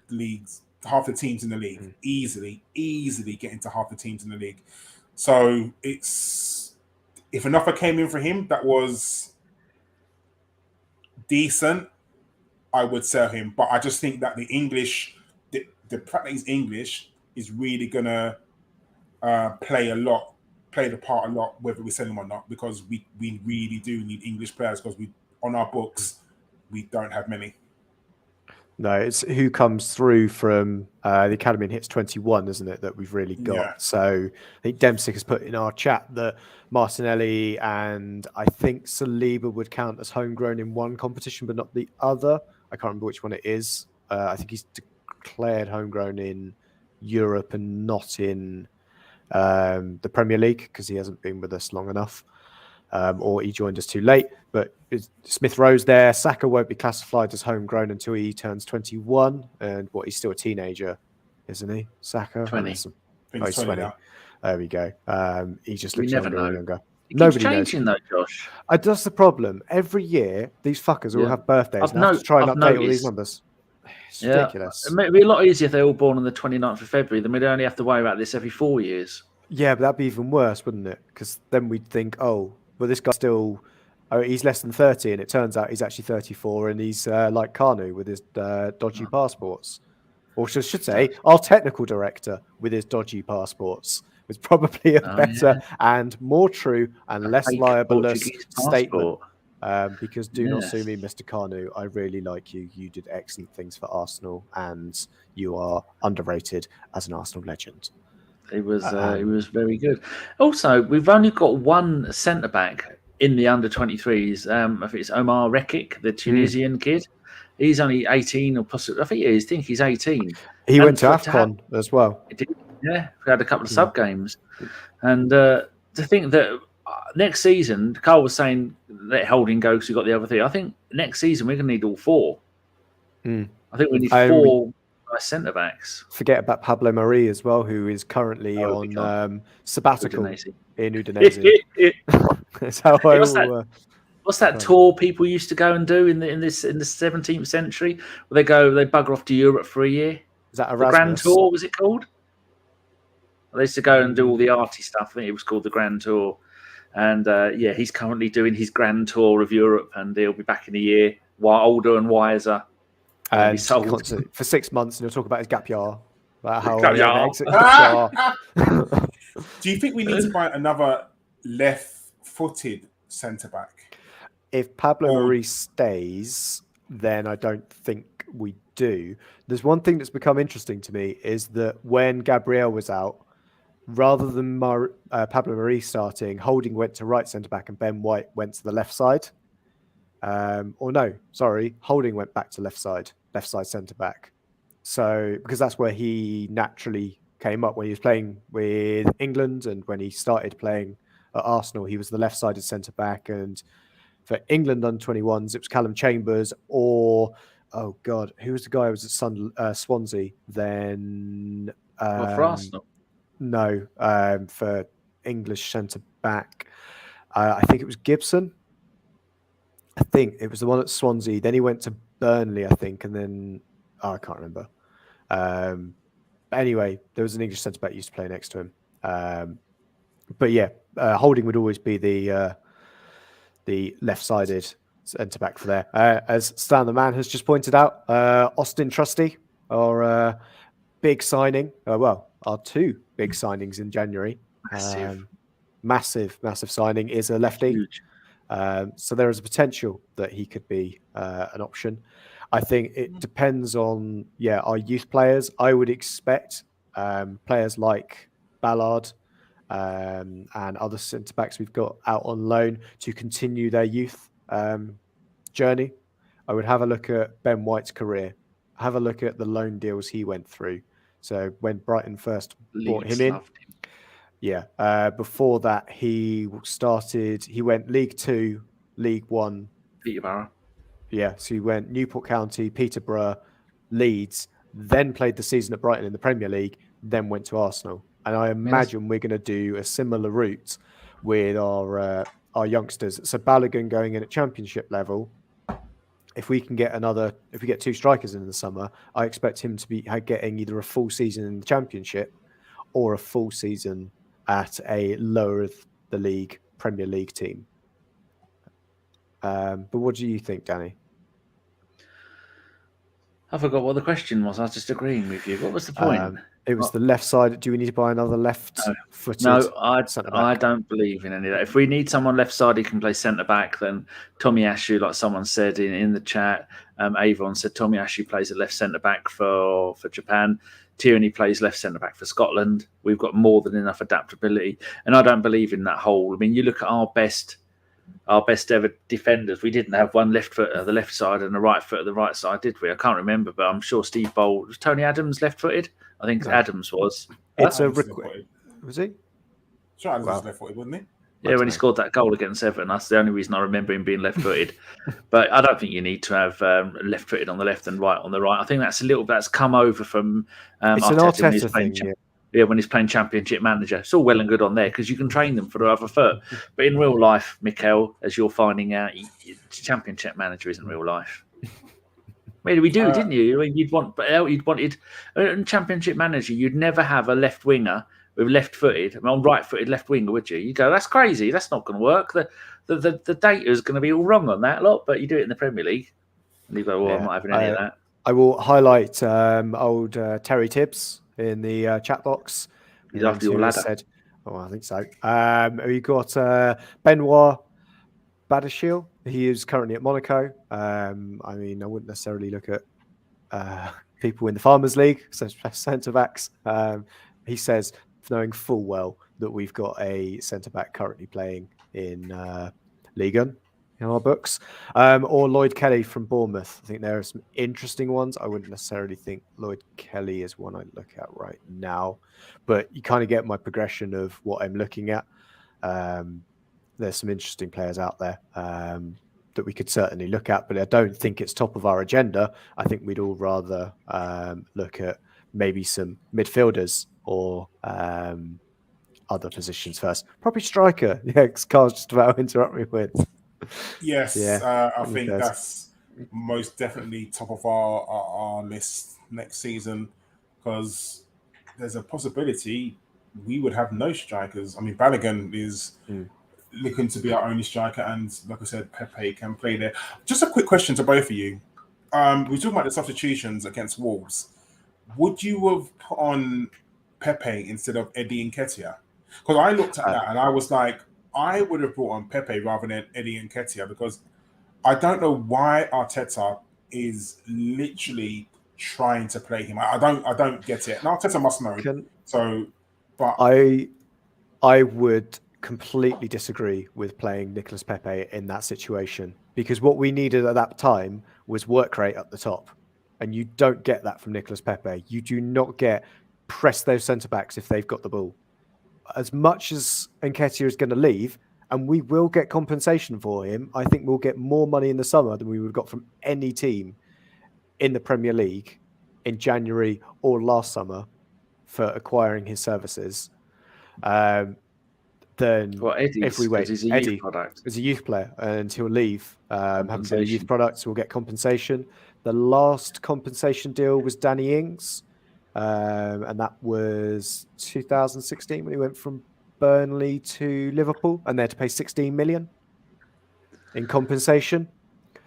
teams in the league, easily get into half the teams in the league. So if an offer came in for him that was decent, I would sell him. But I just think that the fact that he's English is really gonna play the part a lot, whether we sell him or not, because we really do need English players, because on our books we don't have many. No, it's who comes through from the academy and hits 21, isn't it, that we've really got. Yeah. So I think Dempsey has put in our chat that Martinelli and I think Saliba would count as homegrown in one competition, but not the other. I can't remember which one it is. I think he's declared homegrown in Europe and not in the Premier League, because he hasn't been with us long enough, or he joined us too late. But Smith Rowe's there. Saka won't be classified as homegrown until he turns 21, and he's still a teenager, isn't he? Saka 20. He's 20. There we go. He just looks younger and younger. Nobody changing knows. Though, Josh. That's the problem. Every year, these fuckers all have birthdays. And have to try and update all these numbers. It's ridiculous. It might be a lot easier if they're all born on the 29th of February. Then we'd only have to worry about this every 4 years. Yeah, but that'd be even worse, wouldn't it? Because then we'd think, this guy's still... he's less than 30, and it turns out he's actually 34, and he's like Kanu with his dodgy passports. Or should say, our technical director with his dodgy passports. Was probably a better and more true and less libelous statement. Because do not sue me, Mr. Kanu. I really like you. You did excellent things for Arsenal, and you are underrated as an Arsenal legend. He was very good. Also, we've only got one centre-back in the under-23s. I think it's Omar Rekik, the Tunisian kid. He's only 18, or possibly, I think he's 18. He went to AFCON as well. He did, we had a couple of sub-games. And to think that next season, Karl was saying, let Holding go because we've got the other three. I think next season we're going to need all four. I think we need four centre-backs. Forget about Pablo Mari as well, who is currently on sabbatical in Udinese. That's how What's that tour people used to go and do in the 17th century? Where they bugger off to Europe for a year. Is that Erasmus? The Grand Tour, was it called? I used to go and do all the arty stuff. I think it was called the Grand Tour. And he's currently doing his Grand Tour of Europe, and he'll be back in a year, older and wiser. And for 6 months, and he'll talk about his gap year. About how Do you think we need to buy another left-footed centre-back? If Pablo Marie stays, then I don't think we do. There's one thing that's become interesting to me is that when Gabriel was out, rather than Pablo Marie starting, Holding went to right centre-back and Ben White went to the left side. Holding went back to left side centre-back. So, because that's where he naturally came up when he was playing with England, and when he started playing at Arsenal, he was the left-sided centre-back. And for England under 21s, it was Callum Chambers or, oh God, who was the guy who was at Swansea? Then... for Arsenal? No, for English centre-back. I think it was Gibson. I think it was the one at Swansea. Then he went to Burnley, I think, and then I can't remember. Anyway, there was an English centre-back used to play next to him. But yeah, Holding would always be the left-sided centre-back for there. As Stan the Man has just pointed out, Austin Trusty, our big signing. Our two big signings in January. Massive signing is a lefty. So there is a potential that he could be an option. I think it depends on our youth players. I would expect players like Ballard and other centre backs we've got out on loan to continue their youth journey. I would have a look at Ben White's career. Have a look at the loan deals he went through. So when Brighton first brought him in, before that he went League 2, League 1, Peterborough. Yeah, so he went Newport County, Peterborough, Leeds, then played the season at Brighton in the Premier League, then went to Arsenal. And I imagine we're going to do a similar route with our youngsters. So Balogun going in at Championship level. If we get 2 strikers in the summer, I expect him to be getting either a full season in the Championship or a full season at a lower of the league Premier League team. But what do you think, Danny? I forgot what the question was. I was just agreeing with you. What was the point? It was the left side. Do we need to buy another left-footed? No, I don't believe in any of that. If we need someone left side who can play centre back, then Tomiyasu, like someone said in the chat, Avon said Tomiyasu plays at left centre back for Japan. Tierney plays left centre back for Scotland. We've got more than enough adaptability, and I don't believe in that whole. I mean, you look at our best ever defenders. We didn't have one left foot at the left side and a right foot at the right side, did we? I can't remember, but I'm sure Steve Bold was Tony Adams left-footed. I think Adams was. Was he? Sure, Adams was left-footed, wasn't he? Yeah, when he scored that goal against Everton, that's the only reason I remember him being left-footed. But I don't think you need to have left-footed on the left and right on the right. I think that's come over from it's an Arteta thing. When he's playing Championship Manager. It's all well and good on there because you can train them for the other foot. But in real life, Mikel, as you're finding out, Championship Manager isn't real life. Maybe we do, didn't you? You'd wanted in Championship Manager, you'd never have a left winger with left-footed, on right-footed left winger, would you? You go, that's crazy. That's not going to work. The data is going to be all wrong on that lot. But you do it in the Premier League, and you go, I'm not having any of that. I will highlight old Terry Tibbs in the chat box. He's after your ladder. I think so. We've got Benoit Badashil. He is currently at Monaco. I mean, I wouldn't necessarily look at people in the Farmers League, so centre-backs. He says, knowing full well that we've got a centre-back currently playing in Ligue 1 in our books. Or Lloyd Kelly from Bournemouth. I think there are some interesting ones. I wouldn't necessarily think Lloyd Kelly is one I'd look at right now, but you kind of get my progression of what I'm looking at. There's some interesting players out there that we could certainly look at, but I don't think it's top of our agenda. I think we'd all rather look at maybe some midfielders or other positions first. Probably striker. Yeah, Karl's just about to interrupt me with. Yes, I think that's most definitely top of our list next season because there's a possibility we would have no strikers. I mean, Balogun is looking to be our only striker, and like I said, Pepe can play there. Just a quick question to both of you. We're talking about the substitutions against Wolves. Would you have put on Pepe instead of Eddie Nketiah? Because I looked at that and I was like, I would have brought on Pepe rather than Eddie Nketiah, because I don't know why Arteta is literally trying to play him. I don't get it. And Arteta must know. But I would completely disagree with playing Nicolas Pepe in that situation, because what we needed at that time was work rate at the top, and you don't get that from Nicolas Pepe. You do not get press those centre backs if they've got the ball. As much as Nketiah is going to leave, and we will get compensation for him, I think we'll get more money in the summer than we would have got from any team in the Premier League in January or last summer for acquiring his services. Then if we wait, Eddie is a youth player and he'll leave. Having been a youth product, so we'll get compensation. The last compensation deal was Danny Ings, and that was 2016 when he went from Burnley to Liverpool, and they had to pay 16 million in compensation.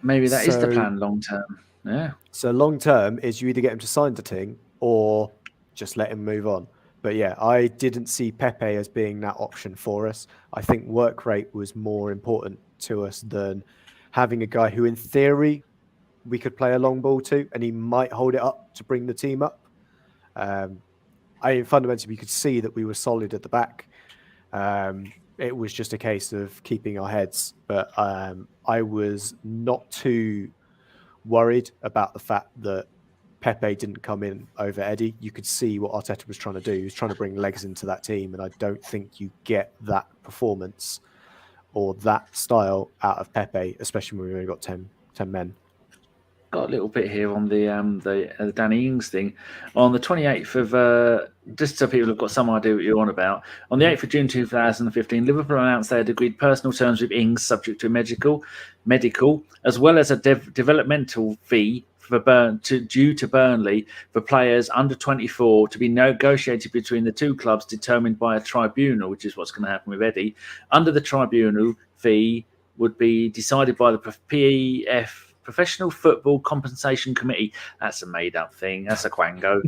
Maybe that is the plan long term. Yeah. So long term is you either get him to sign the thing or just let him move on. But yeah, I didn't see Pepe as being that option for us. I think work rate was more important to us than having a guy who, in theory, we could play a long ball to, and he might hold it up to bring the team up. Fundamentally, we could see that we were solid at the back. It was just a case of keeping our heads. But I was not too worried about the fact that Pepe didn't come in over Eddie. You could see what Arteta was trying to do. He was trying to bring legs into that team, and I don't think you get that performance or that style out of Pepe, especially when we've only got 10 men. Got a little bit here on the Danny Ings thing. On the 28th of, just so people have got some idea what you're on about, on the 8th of June 2015, Liverpool announced they had agreed personal terms with Ings subject to medical, as well as a developmental fee for due to Burnley for players under 24 to be negotiated between the two clubs, determined by a tribunal, which is what's going to happen with Eddie. Under the tribunal, fee would be decided by the PEF, Professional Football Compensation Committee. That's a made-up thing. That's a quango.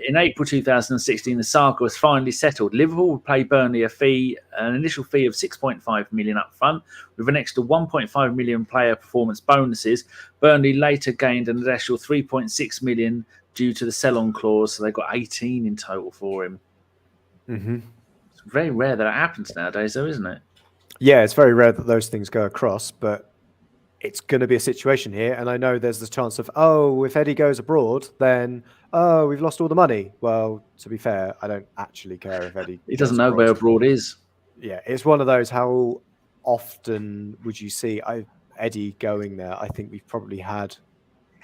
In April 2016, the saga was finally settled. Liverpool would pay Burnley an initial fee of 6.5 million up front, with an extra 1.5 million player performance bonuses. Burnley later gained an additional 3.6 million due to the sell-on clause, so they got 18 in total for him. Mm-hmm. It's very rare that it happens nowadays, though, isn't it? Yeah, it's very rare that those things go across, but it's going to be a situation here, and I know there's the chance of, if Eddie goes abroad, then, we've lost all the money. Well, to be fair, I don't actually care if Eddie... He doesn't know where abroad is. Yeah, it's one of those, how often would you see Eddie going there? I think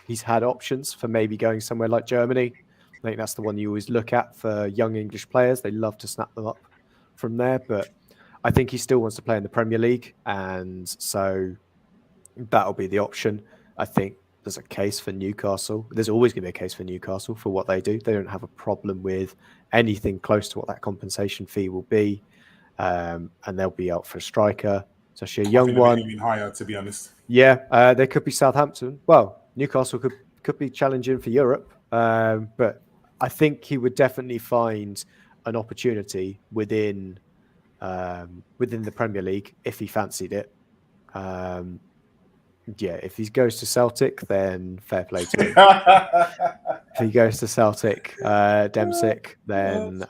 he's had options for maybe going somewhere like Germany. I think that's the one you always look at for young English players. They love to snap them up from there, but I think he still wants to play in the Premier League, and so that'll be the option. I think there's a case for Newcastle. There's always going to be a case for Newcastle for what they do. They don't have a problem with anything close to what that compensation fee will be, and they'll be out for a striker. It's actually a young one. Even higher, to be honest. Yeah, there could be Southampton. Well, Newcastle could be challenging for Europe, but I think he would definitely find an opportunity within the Premier League if he fancied it. Yeah, if he goes to Celtic, then fair play to him. If he goes to Celtic, Demsick, then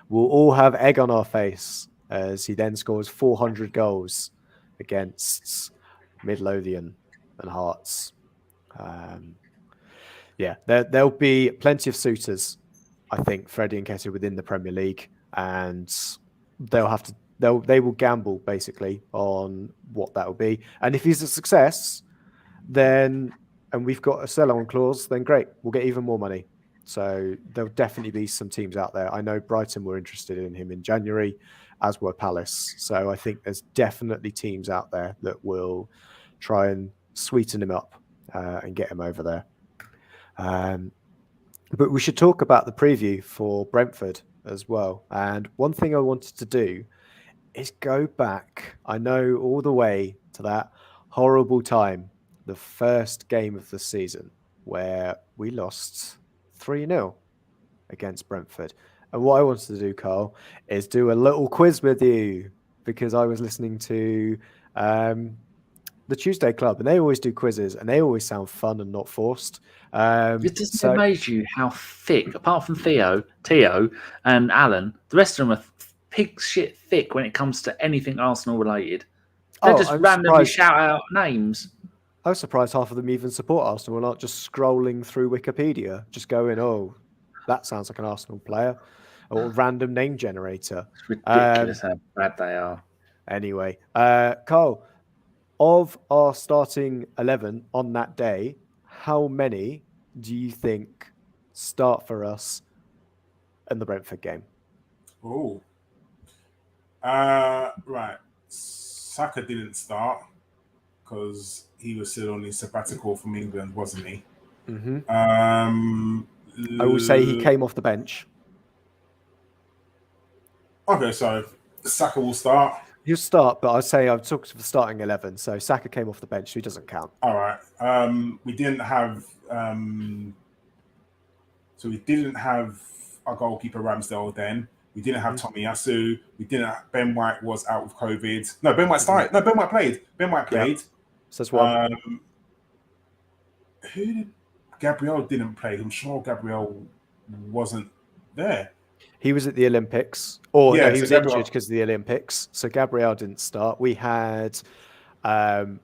we'll all have egg on our face as he then scores 400 goals against Midlothian and Hearts. Yeah, there'll be plenty of suitors, I think, for Eddie Nketiah within the Premier League, and they will gamble basically on what that will be. And if he's a success, and we've got a sell-on clause, then great, we'll get even more money. So there'll definitely be some teams out there. I know Brighton were interested in him in January, as were Palace. So I think there's definitely teams out there that will try and sweeten him up and get him over there. But we should talk about the preview for Brentford as well. And one thing I wanted to do is go back. I know all the way to that horrible time, the first game of the season, where we lost 3-0 against Brentford. And what I wanted to do, Karl, is do a little quiz with you, because I was listening to the Tuesday Club, and they always do quizzes, and they always sound fun and not forced. It doesn't amaze you how thick, apart from Theo and Alan, the rest of them are pig shit thick when it comes to anything Arsenal related. They just randomly shout out names. I was surprised half of them even support Arsenal and aren't just scrolling through Wikipedia, just going, "Oh, that sounds like an Arsenal player," or random name generator. It's ridiculous how bad they are. Anyway, Karl, of our starting 11 on that day, how many do you think start for us in the Brentford game? Oh, right. Saka didn't start because he was still on his sabbatical from England, wasn't he? Mm-hmm. I will say he came off the bench. Okay, so Saka will start. He'll start, but I'd say I've talked to the starting 11, so Saka came off the bench, so he doesn't count. All right. We didn't have our goalkeeper Ramsdale then. We didn't have Tomiyasu. We didn't have, Ben White was out with COVID. No, Ben White started. No, Ben White played. Ben White played. Yeah. So that's one. Who did Gabriel didn't play? I'm sure Gabriel wasn't there. He was at the Olympics. Or Yeah, no, he so was Gabriel- injured because of the Olympics. So Gabriel didn't start. We had Pablo.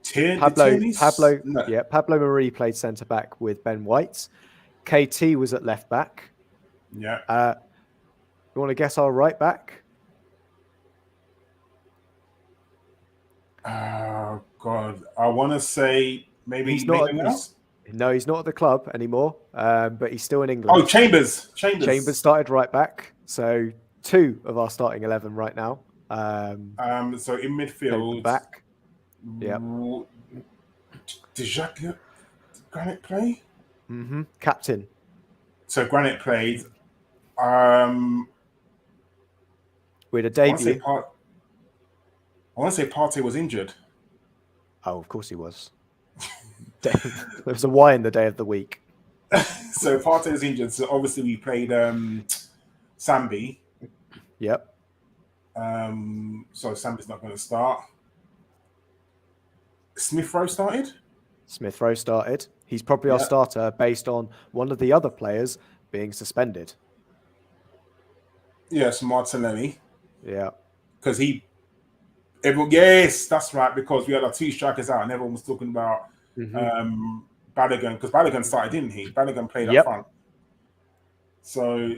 No. Yeah, Pablo Marie played centre back with Ben White. KT was at left back. Yeah. You want to guess our right back? Oh God, I want to say maybe He's not. Maitland-Niles? No, he's not at the club anymore. But he's still in England. Oh, Chambers. Chambers started right back. So 2 of our starting 11 right now. So in midfield, back. Yeah. Did Granit play? Mm-hmm. Captain. So Granit played. We had a I debut. want to say Partey was injured. Oh, of course he was. There was a Y in the day of the week. So Partey was injured. So obviously we played Sambi. Yep. So Sambi's not going to start. Smith-Rowe started? Smith-Rowe started. He's probably our starter based on one of the other players being suspended. Yes, Martinelli. Yeah. Because yes, that's right. Because we had our 2 strikers out and everyone was talking about Balogun. Because Balogun started, didn't he? Balogun played up front. So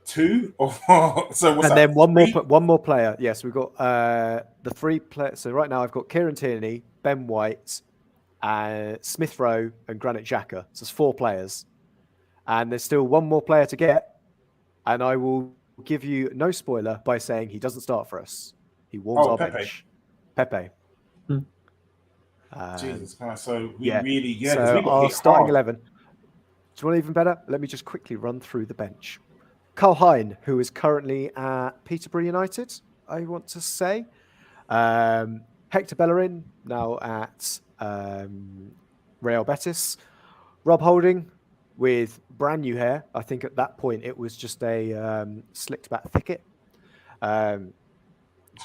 2 or so what's and that? then one more player. Yes, we've got the 3 players. So right now I've got Kieran Tierney, Ben White, Smith-Rowe, and Granit Xhaka. So it's 4 players. And there's still one more player to get. And I will give you no spoiler by saying he doesn't start for us. He warms our Pepe. bench. Pepe. Jesus Christ. So we really, So we got our hit starting hard. 11. Do you want even better? Let me just quickly run through the bench. Karl Hein, who is currently at Peterborough United, I want to say. Hector Bellerin, now at Real Betis. Rob Holding, with brand new hair. I think at that point it was just a slicked back thicket.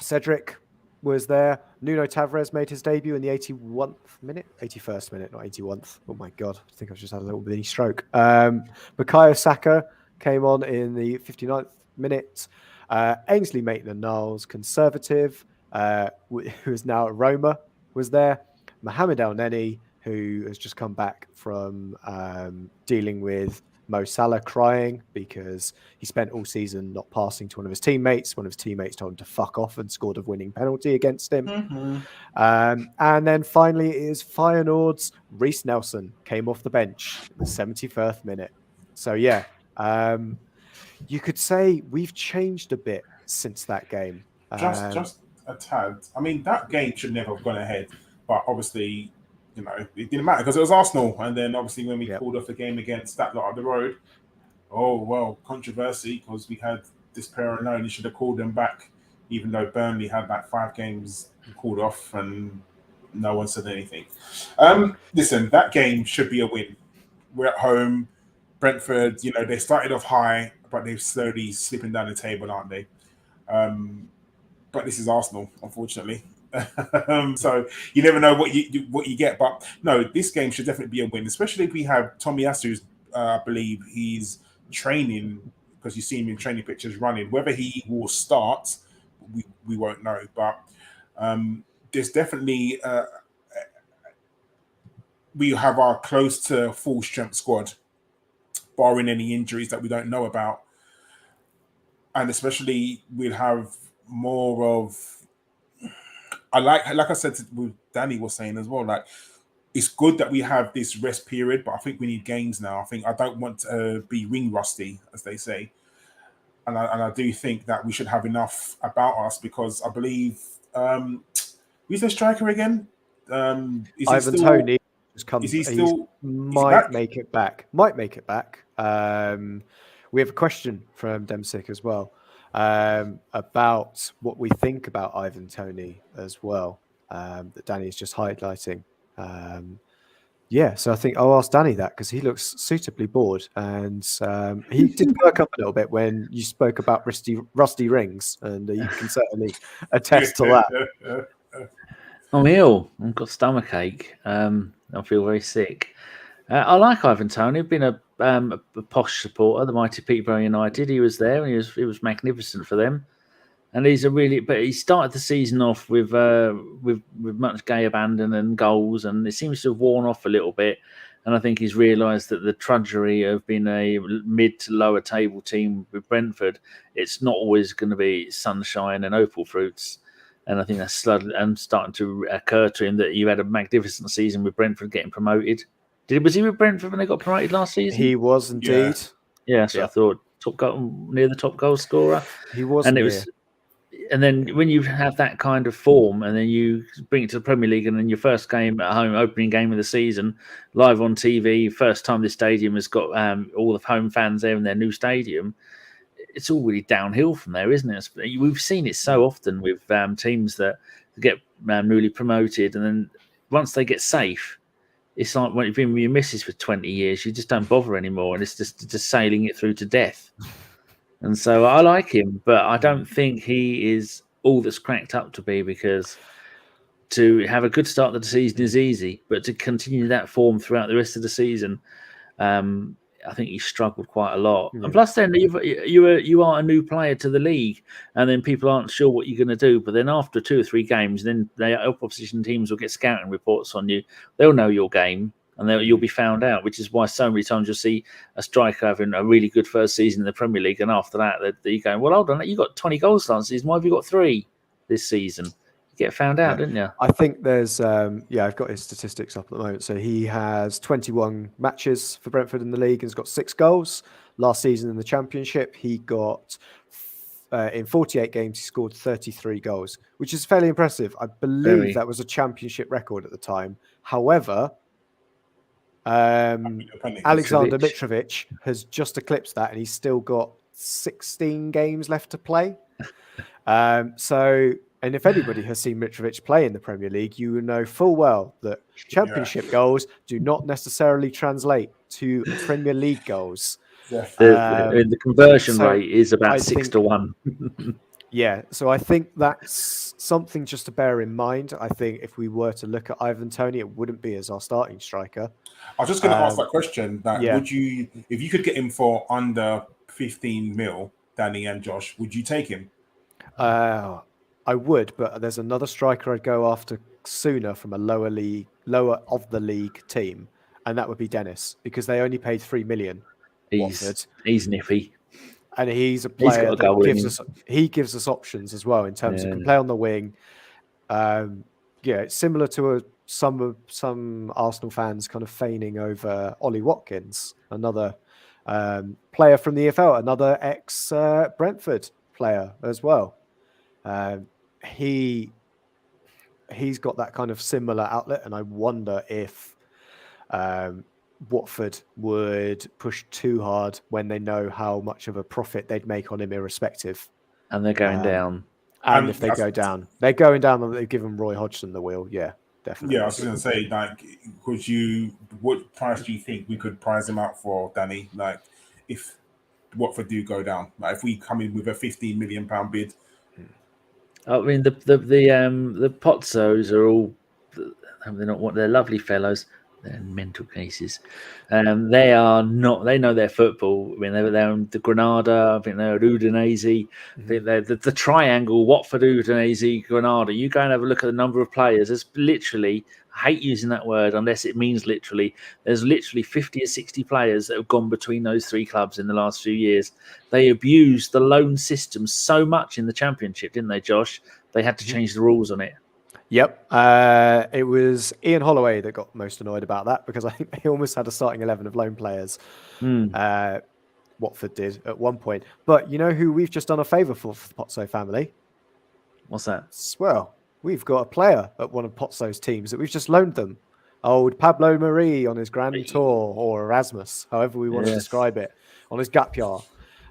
Cedric was there. Nuno Tavares made his debut in the 81st minute, not 81th. Oh my God, I think I've just had a little mini stroke. Bukayo Saka came on in the 59th minute. Ainsley Maitland-Niles, conservative, who is now at Roma, was there. Mohamed El-Neni, who has just come back from dealing with Mo Salah crying because he spent all season not passing to one of his teammates. One of his teammates told him to fuck off and scored a winning penalty against him. And then finally it is Feyenoord's Reece Nelson came off the bench in the 71st minute. So yeah, you could say we've changed a bit since that game. Just a tad. I mean, that game should never have gone ahead, but obviously, it didn't matter because it was Arsenal. And then obviously when we called off the game against that lot up the road, Oh, well, controversy because we had this pair on loan. He should have called them back, even though Burnley had like 5 games called off and no one said anything. Listen, that game should be a win. We're at home. Brentford, they started off high, but they're slowly slipping down the table, aren't they? But this is Arsenal, unfortunately. So you never know what you get. But no, this game should definitely be a win, especially if we have Tomiyasu. I believe he's training, because you see him in training pictures running. Whether he will start, we won't know. But there's definitely we have our close to full strength squad, barring any injuries that we don't know about. And especially we'll have more of, like I said, with Danny was saying as well, like it's good that we have this rest period, but I think we need games now. I don't want to be ring rusty, as they say. And I do think that we should have enough about us, because I believe, who's the striker again? Ivan Toney has come. Is he still? Might make it back. Might make it back. We have a question from Demsick as well about what we think about Ivan Toney as well, that Danny is just highlighting. So I think I'll ask Danny that, because he looks suitably bored, and he did perk up a little bit when you spoke about rusty rings, and you can certainly attest to that. I'm ill. I've got stomachache. I feel very sick. I like Ivan Toney. I've been a posh supporter, the mighty Peterborough United. He was there, and he was magnificent for them. And but he started the season off with much gay abandon and goals, and it seems to have worn off a little bit. And I think he's realised that the trudgery of being a mid to lower table team with Brentford, it's not always going to be sunshine and opal fruits. And I think that's starting to occur to him, that you had a magnificent season with Brentford getting promoted. Was he with Brentford when they got promoted last season? He was indeed. Yeah, so I thought near the top goal scorer. He was, and then when you have that kind of form, and then you bring it to the Premier League, and then your first game at home, opening game of the season, live on TV, first time this stadium has got all the home fans there in their new stadium. It's all really downhill from there, isn't it? We've seen it so often with teams that get newly promoted, and then once they get safe, it's like when you've been with your missus for 20 years, you just don't bother anymore, and it's just sailing it through to death. And so I like him, but I don't think he is all that's cracked up to be, because to have a good start to the season is easy, but to continue that form throughout the rest of the season, I think he struggled quite a lot. And plus, then you are a new player to the league, and then people aren't sure what you're going to do. But then after 2 or 3 games, then the opposition teams will get scouting reports on you. They'll know your game, and you'll be found out, which is why so many times you'll see a striker having a really good first season in the Premier League, and after that, you're going, well, hold on, you got 20 goals last season. Why have you got 3 this season? You get found out, didn't you? I think there's, I've got his statistics up at the moment. So he has 21 matches for Brentford in the league and has got 6 goals. Last season in the Championship, he got, in 48 games, he scored 33 goals, which is fairly impressive. I believe that was a Championship record at the time. However, Alexandre Mitrovic has just eclipsed that, and he's still got 16 games left to play. And if anybody has seen Mitrovic play in the Premier League, you will know full well that Championship goals do not necessarily translate to Premier League goals. The conversion rate is about 6 to 1. So I think that's something just to bear in mind. I think if we were to look at Ivan Toney, it wouldn't be as our starting striker. I was just going to ask that question. Would you, if you could get him for under 15 mil, Danny and Josh, would you take him? I would, but there's another striker I'd go after sooner from a lower of the league team, and that would be Dennis, because they only paid 3 million. He's nippy, and he's a player that gives us options as well in terms of can play on the wing. It's similar to some Arsenal fans kind of feigning over Ollie Watkins, another player from the EFL, another ex Brentford player as well. He's got that kind of similar outlet, and I wonder if Watford would push too hard when they know how much of a profit they'd make on him irrespective. And they're going down. And if they go down, they're going down. They've given Roy Hodgson the wheel. Yeah, definitely. Yeah, I was going to say, like, what price do you think we could price him out for, Danny? Like, if Watford do go down, like, if we come in with a £15 million bid. I mean, the Pozzos are all, they're not what, they're lovely fellows. They're mental cases. They are not. They know their football. I mean, they're in the Granada. I think they're at Udinese. I think they're the triangle: Watford, Udinese, Granada. You go and have a look at the number of players. There's literally. I hate using that word unless it means literally. There's literally 50 or 60 players that have gone between those three clubs in the last few years. They abused the loan system so much in the Championship, didn't they, Josh? They had to change the rules on it. Yep. It was Ian Holloway that got most annoyed about that because I think they almost had a starting 11 of loan players. Watford did at one point. But you know who we've just done a favour for the Pozzo family? What's that? Well, we've got a player at one of Pozzo's teams that we've just loaned them. Old Pablo Marie on his Grand Tour, or Erasmus, however we want to describe it, on his gap year.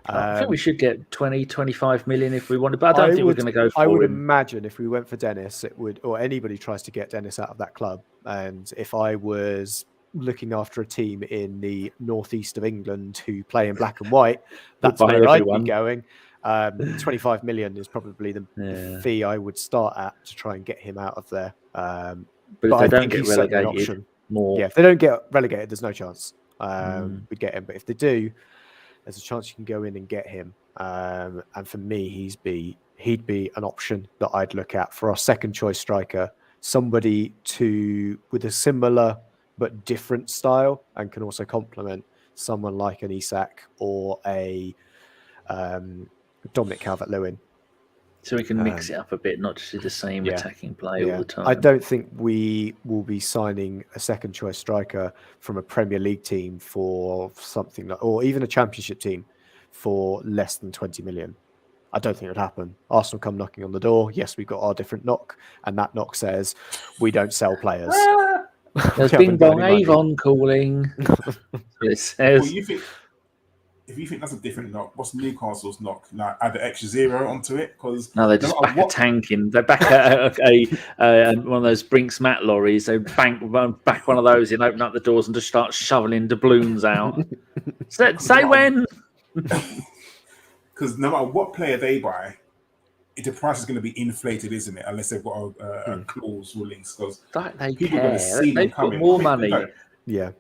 I think we should get 20, 25 million if we wanted, but I don't think we're going to go for I would him. imagine if we went for Dennis, it would, or anybody tries to get Dennis out of that club. And if I was looking after a team in the northeast of England who play in black and white, that's where I'd be going. 25 million is probably the fee I would start at to try and get him out of there. But if they don't get relegated, more. Yeah, if they don't get relegated, there's no chance we'd get him. But if they do, there's a chance you can go in and get him. And for me, he'd be an option that I'd look at for our second choice striker, somebody with a similar but different style and can also complement someone like an Isak or a Dominic Calvert-Lewin. So we can mix it up a bit, not just do the same attacking play all the time. I don't think we will be signing a second choice striker from a Premier League team for something like, or even a Championship team for less than 20 million. I don't think it would happen. Arsenal come knocking on the door. Yes, we've got our different knock, and that knock says we don't sell players. There's Bing Bong Avon calling. It says. Well, if you think that's a different knock, what's Newcastle's knock? Like, add the extra 0 onto it? Because no, they're just back a tank in. They're back a one of those Brinks mat lorries. They back one of those and open up the doors and just start shoveling doubloons out. Say when. Because no matter what player they buy, the price is going to be inflated, isn't it? Unless they've got a clause release. Because they care. They've got more money. Yeah.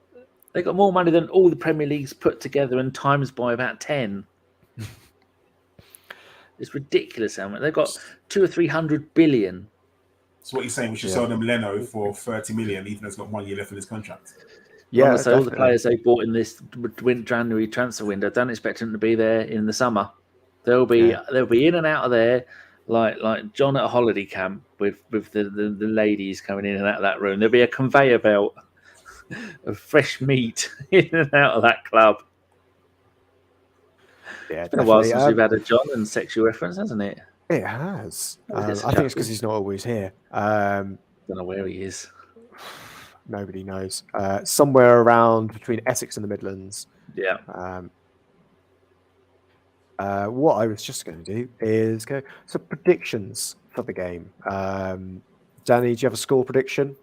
They got more money than all the Premier Leagues put together and times by about 10. It's ridiculous how much they've got. 200 or 300 billion. So what you're saying, we should sell them Leno for 30 million, even though it's got 1 year left in his contract. Yeah, so all the players they bought in this January transfer window, don't expect them to be there in the summer. They'll be in and out of there like John at a holiday camp with the ladies coming in and out of that room. There'll be a conveyor belt of fresh meat in and out of that club. Yeah, it's been a while since we've had a John and sexual reference, hasn't it? It has. I think it's because he's not always here. Don't know where he is. Nobody knows. Somewhere around between Essex and the Midlands. Yeah. What I was just going to do is go some predictions for the game. Danny, do you have a score prediction?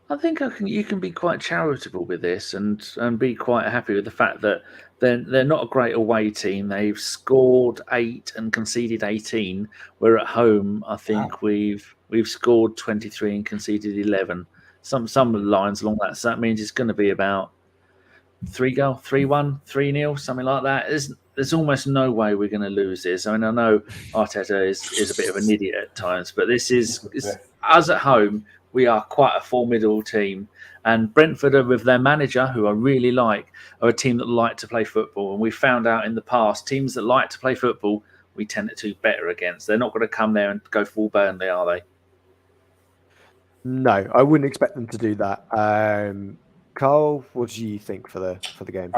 I think you can be quite charitable with this and be quite happy with the fact that they're not a great away team. They've scored 8 and conceded 18. We're at home. I think we've scored 23 and conceded 11. Some lines along that. So that means it's going to be about 3-1, 3-0, something like that. There's almost no way we're going to lose this. I mean, I know Arteta is a bit of an idiot at times, but this is us at home. We are quite a formidable team. And Brentford, with their manager, who I really like, are a team that like to play football. And we found out in the past, teams that like to play football, we tend to do better against. They're not going to come there and go full Burnley, are they? No, I wouldn't expect them to do that. Karl, what do you think for the game?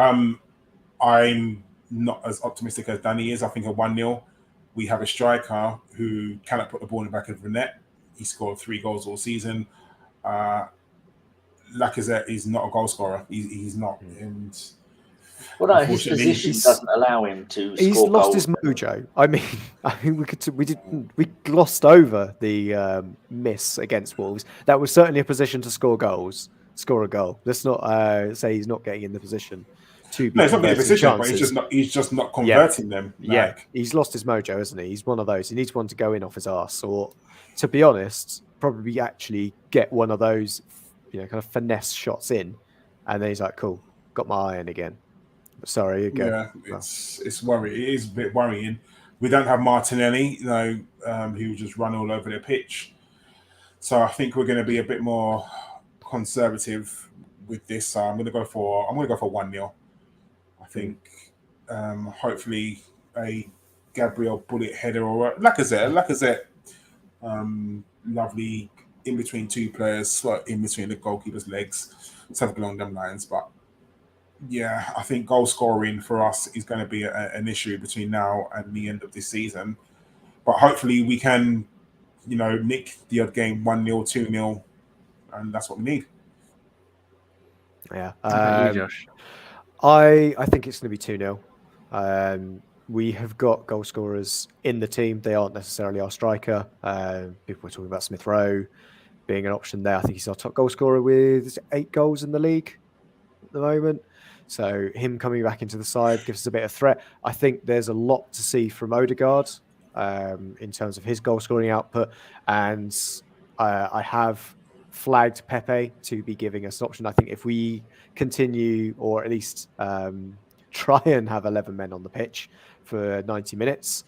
I'm not as optimistic as Danny is. I think a 1-0. We have a striker who cannot put the ball in the back of the net. He scored 3 goals all season. Lacazette is not a goal scorer. He's not. And well, no, his position doesn't allow him to score He's lost goals. his mojo. I mean, we glossed over the miss against Wolves. That was certainly a position to score a goal. Let's not say he's not getting in the position to be. No, it's not getting in the position, but he's just not converting them. Yeah, he's lost his mojo, hasn't he? He's one of those. He needs one to go in off his arse, or to be honest, probably actually get one of those, kind of finesse shots in, and then he's like, "Cool, got my eye in again." Sorry, you go. Yeah, it's worrying. It is a bit worrying. We don't have Martinelli, who just run all over the pitch. So I think we're going to be a bit more conservative with this. I'm going to go for 1-0. I think hopefully a Gabriel bullet header or Lacazette, lovely in between two players, in between the goalkeeper's legs, something along them lines. But yeah, I think goal scoring for us is going to be an issue between now and the end of this season. But hopefully we can, nick the odd game 1-0, 2-0, and that's what we need. Yeah. Josh? I think it's going to be 2-0. We have got goal scorers in the team. They aren't necessarily our striker. People were talking about Smith Rowe being an option there. I think he's our top goal scorer with 8 goals in the league at the moment. So him coming back into the side gives us a bit of threat. I think there's a lot to see from Odegaard in terms of his goal scoring output. And I have flagged Pepe to be giving us an option. I think if we continue, or at least try and have 11 men on the pitch for 90 minutes,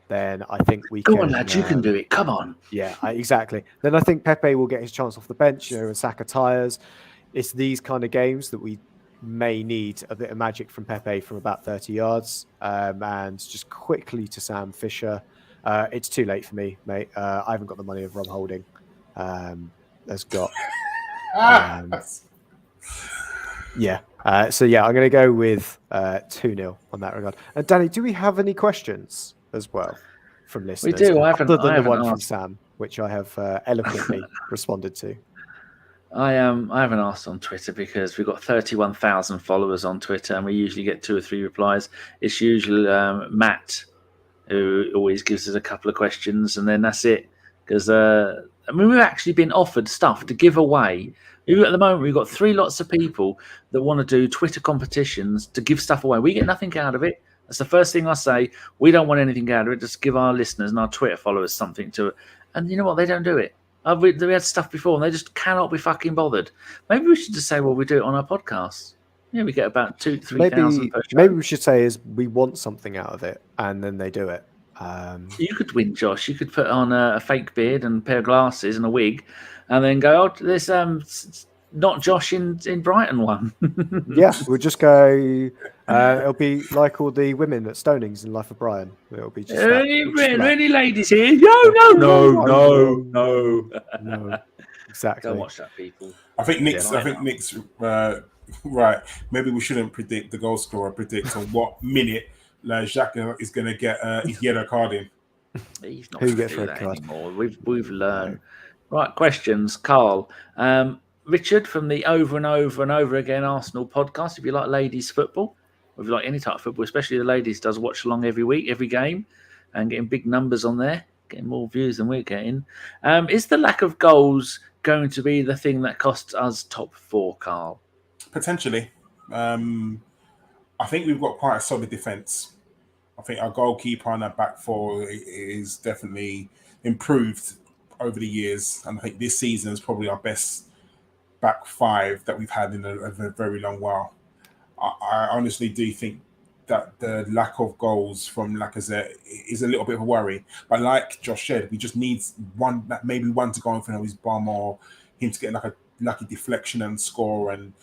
then I think we can... Go on, lads, you can do it. Come on. Yeah, exactly. Then I think Pepe will get his chance off the bench, when Saka tires. It's these kind of games that we may need a bit of magic from Pepe from about 30 yards. And just quickly to Sam Fisher. It's too late for me, mate. I haven't got the money of Rob Holding. Has got... yeah. I'm going to go with 2-0 on that regard. And Danny, do we have any questions as well from listeners? We do. Other than the one from Sam, which I have eloquently responded to. I haven't asked on Twitter because we've got 31,000 followers on Twitter, and we usually get 2 or 3 replies. It's usually Matt who always gives us a couple of questions, and then that's it. Because we've actually been offered stuff to give away. At the moment, we've got 3 lots of people that want to do Twitter competitions to give stuff away. We get nothing out of it. That's the first thing I say. We don't want anything out of it. Just give our listeners and our Twitter followers something to it. And you know what? They don't do it. We had stuff before, and they just cannot be fucking bothered. Maybe we should just say, well, we do it on our podcast. Yeah, we get about 2,000-3,000 per show. Maybe we should say is we want something out of it, and then they do it. You could win, Josh. You could put on a fake beard and a pair of glasses and a wig, and then go, oh, there's not Josh in Brighton one. Yeah, we'll just go. It'll be like all the women at Stonings in Life of Brian. It'll be just any ladies here? No. Exactly. Go watch that, people. I think Nick's right. Maybe we shouldn't predict the goal scorer. Predict on what minute Xhaka is going to get his yellow card in. He's not going to do that anymore. We've learned. Right, questions, Karl. Richard from the Over and Over and Over Again Arsenal podcast. If you like ladies football, or if you like any type of football, especially the ladies, does watch along every week, every game, and getting big numbers on there, getting more views than we're getting. Is the lack of goals going to be the thing that costs us top 4, Karl? Potentially. I think we've got quite a solid defence. I think our goalkeeper and our back 4 is definitely improved over the years, and I think this season is probably our best back 5 that we've had in a very long while. I honestly do think that the lack of goals from Lacazette is a little bit of a worry. But like Josh said, we just need one to go in front of his bum, or him to get like a lucky deflection and score, and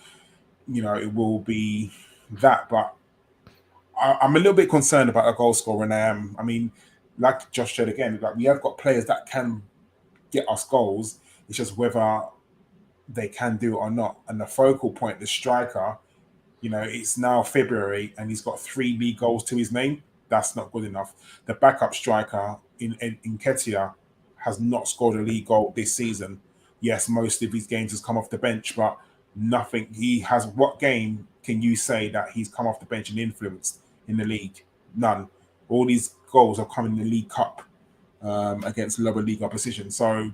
it will be that. But I'm a little bit concerned about a goal scorer, and I am. I mean, like Josh said again, like we have got players that can get us goals. It's just whether they can do it or not. And the focal point, the striker, it's now February and he's got 3 league goals to his name. That's not good enough. The backup striker in Nketiah has not scored a league goal this season. yes, most of his games has come off the bench, but nothing. He has. What game can you say that he's come off the bench and influenced in the league? None. All these goals have come in the League Cup against lower league opposition. So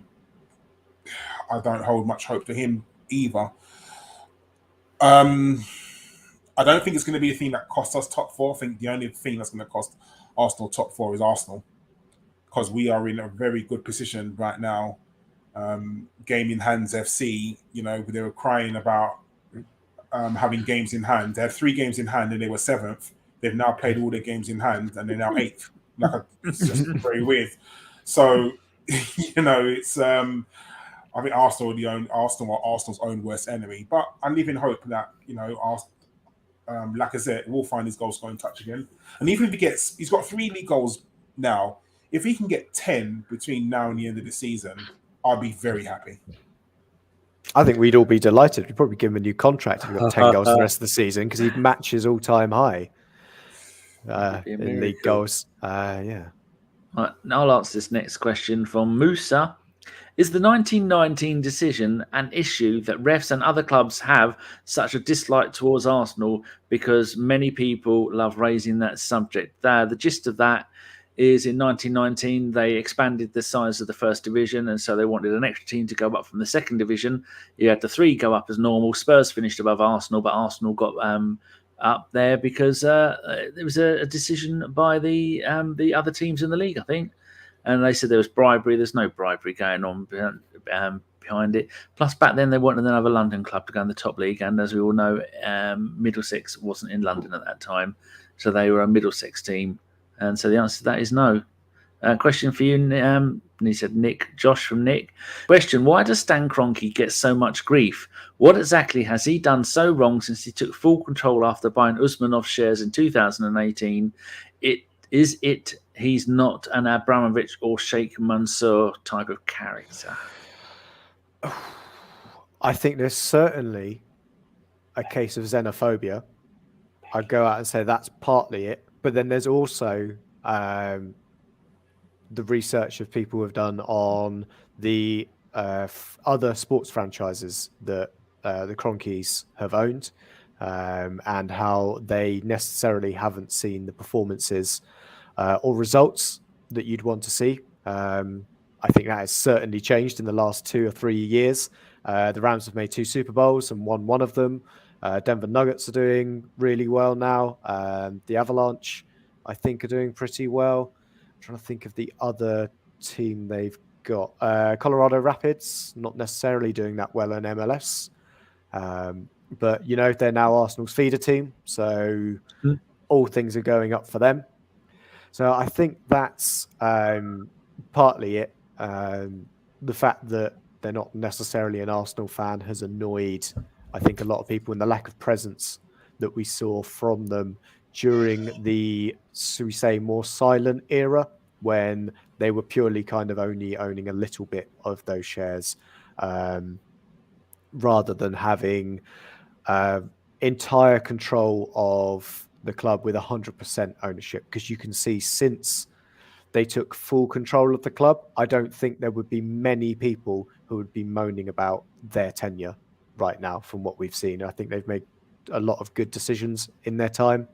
I don't hold much hope to him either. I don't think it's going to be a thing that costs us top 4. I think the only thing that's going to cost Arsenal top 4 is Arsenal, because we are in a very good position right now. Game in hands FC, they were crying about having games in hand. They had 3 games in hand and they were 7th. They've now played all their games in hand and they're now 8th. It's just very weird. So, it's I think Arsenal are Arsenal's own worst enemy. But I live in hope that Lacazette will find his goal scoring touch again. And even if he's got 3 league goals now. If he can get 10 between now and the end of the season, I'll be very happy. I think we'd all be delighted. We'd probably give him a new contract if he got 10 goals for the rest of the season, because he matches all-time high in league goals. Yeah. Right, now I'll answer this next question from Musa. Is the 1919 decision an issue that refs and other clubs have such a dislike towards Arsenal because many people love raising that subject? The gist of that is in 1919, they expanded the size of the first division, and so they wanted an extra team to go up from the second division. You had the 3 go up as normal. Spurs finished above Arsenal, but Arsenal got up there because there was a decision by the other teams in the league, I think. And they said there was bribery. There's no bribery going on behind it. Plus, back then, they wanted another London club to go in the top league. And as we all know, Middlesex wasn't in London at that time. So they were a Middlesex team. And so the answer to that is no. Question for you, and he said Nick, Josh from Nick. Question, why does Stan Kroenke get so much grief? What exactly has he done so wrong since he took full control after buying Usmanov shares in 2018? He's not an Abramovich or Sheikh Mansour type of character? I think there's certainly a case of xenophobia. I'd go out and say that's partly it. But then there's also the research of people who have done on the other sports franchises that the Kroenkes have owned, and how they necessarily haven't seen the performances or results that you'd want to see. I think that has certainly changed in the last 2 or 3 years. The Rams have made 2 Super Bowls and won one of them. Denver Nuggets are doing really well now. The Avalanche, I think, are doing pretty well. I'm trying to think of the other team they've got. Colorado Rapids, not necessarily doing that well in MLS. But, they're now Arsenal's feeder team. So all things are going up for them. So I think that's partly it. The fact that they're not necessarily an Arsenal fan has annoyed, I think, a lot of people, in the lack of presence that we saw from them during the, should we say, more silent era, when they were purely kind of only owning a little bit of those shares, rather than having entire control of the club with 100% ownership. Because you can see, since they took full control of the club, I don't think there would be many people who would be moaning about their tenure right now from what we've seen. I think they've made a lot of good decisions in their time.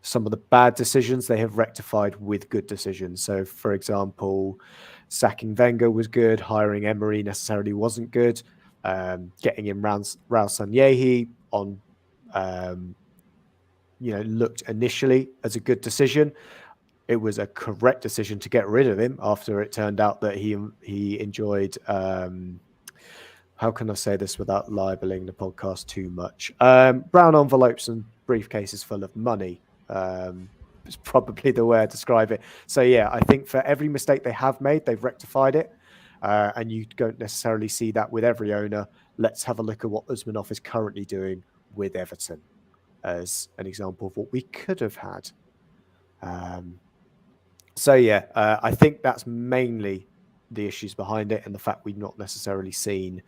Some of the bad decisions they have rectified with good decisions. So, for example, sacking Wenger was good. Hiring Emery necessarily wasn't good. Getting in Raul Sanyehi on, looked initially as a good decision. It was a correct decision to get rid of him after it turned out that he enjoyed. How can I say this without libeling the podcast too much? Brown envelopes and briefcases full of money. Is probably the way I describe it. So yeah, I think for every mistake they have made, they've rectified it. And you don't necessarily see that with every owner. Let's have a look at what Usmanov is currently doing with Everton as an example of what we could have had. So yeah, I think that's mainly the issues behind it, and the fact we've not necessarily seen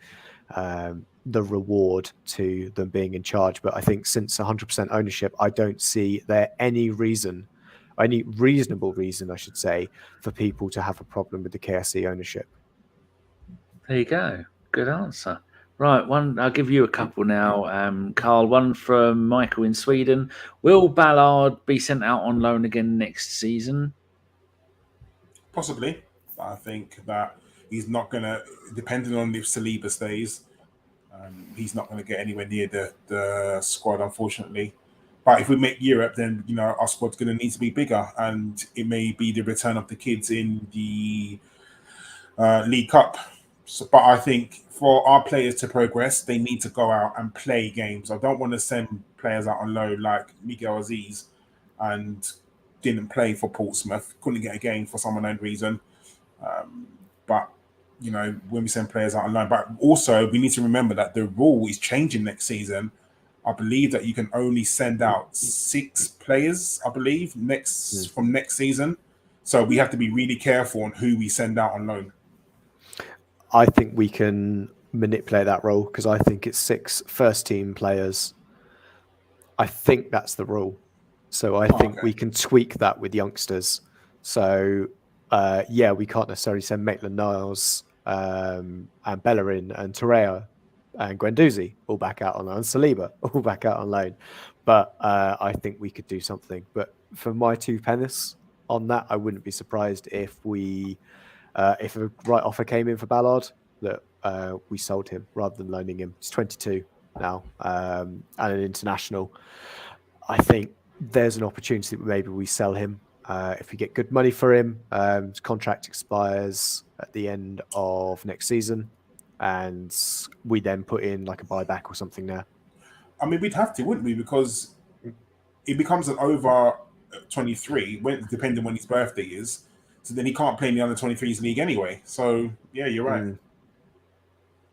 the reward to them being in charge. But I think since 100% ownership, I don't see there any reasonable reason, I should say, for people to have a problem with the KSC ownership. There you go. Good answer. Right, one. I'll give you a couple now, Karl. One from Michael in Sweden. Will Ballard be sent out on loan again next season? Possibly. I think that he's not going to, depending on if Saliba stays, he's not going to get anywhere near the squad, unfortunately. But if we make Europe, then our squad's going to need to be bigger, and it may be the return of the kids in the League Cup. So, but I think for our players to progress, they need to go out and play games. I don't want to send players out on loan like Miguel Aziz and didn't play for Portsmouth, couldn't get a game for some unknown reason. But when we send players out on loan, but also we need to remember that the rule is changing next season. I believe that you can only send out 6 players, I believe, from next season. So we have to be really careful on who we send out on loan. I think we can manipulate that rule because I think it's 6 first-team players. I think that's the rule. So I think we can tweak that with youngsters. So, we can't necessarily send Maitland-Niles and Bellerin and Torreira and Guendouzi all back out on loan, and Saliba all back out on loan. But I think we could do something. But for my 2 pennies on that, I wouldn't be surprised if if a right offer came in for Ballard, that we sold him rather than loaning him. He's 22 now and an international. I think there's an opportunity that maybe we sell him if we get good money for him. His contract expires at the end of next season, and we then put in like a buyback or something there. I mean, we'd have to, wouldn't we? Because it becomes an over 23, depending when his birthday is. So then he can't play in the under 23s league anyway. So yeah, you're right.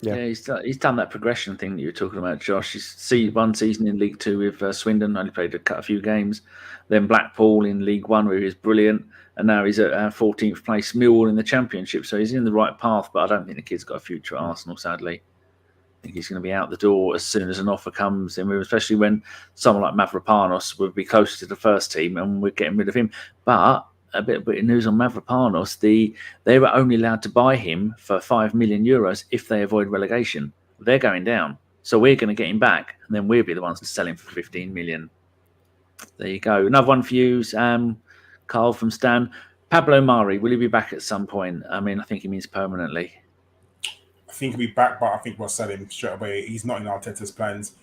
Yeah, he's done that progression thing that you were talking about, Josh. He's one season in League Two with Swindon, only played a few games. Then Blackpool in League One, where he was brilliant, and now he's at 14th place, Millwall in the Championship. So he's in the right path, but I don't think the kid's got a future at Arsenal, sadly. I think he's going to be out the door as soon as an offer comes in, especially when someone like Mavropanos would be closer to the first team, and we're getting rid of him. But a bit of news on Mavropanos. They were only allowed to buy him for €5 million if they avoid relegation. They're going down. So we're going to get him back, and then we'll be the ones to sell him for 15 million. There you go. Another one for you, Karl from Stan. Pablo Mari, will he be back at some point? I mean, I think he means permanently. I think he'll be back, but I think we'll sell him straight away. He's not in Arteta's plans.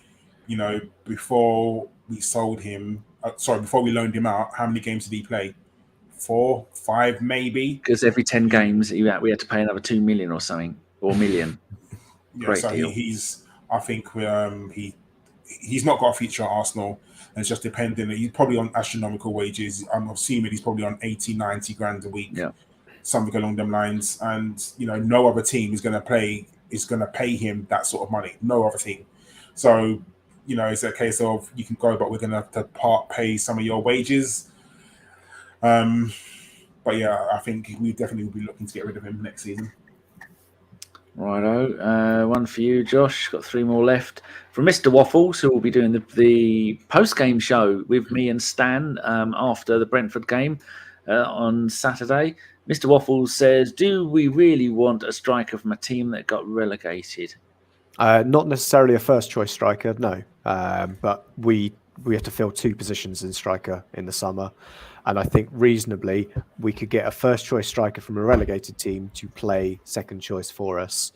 Before we sold him, before we loaned him out, how many games did he play? 4, 5, maybe. Because every 10 games we had to pay another 2 million or something, or million. Great so deal. I think he's not got a future at Arsenal, and it's just dependent. He's probably on astronomical wages. I'm assuming he's probably on 80, 90 grand a week, something along them lines. And no other team is going to pay him that sort of money. No other team. So it's a case of you can go, but we're going to have to pay some of your wages. But yeah, I think we definitely will be looking to get rid of him next season. Righto. One for you, Josh. Got 3 more left. From Mr. Waffles, who will be doing the post-game show with me and Stan after the Brentford game on Saturday. Mr. Waffles says, do we really want a striker from a team that got relegated? Not necessarily a first-choice striker, no. But we have to fill 2 positions in striker in the summer. And I think reasonably we could get a first-choice striker from a relegated team to play second choice for us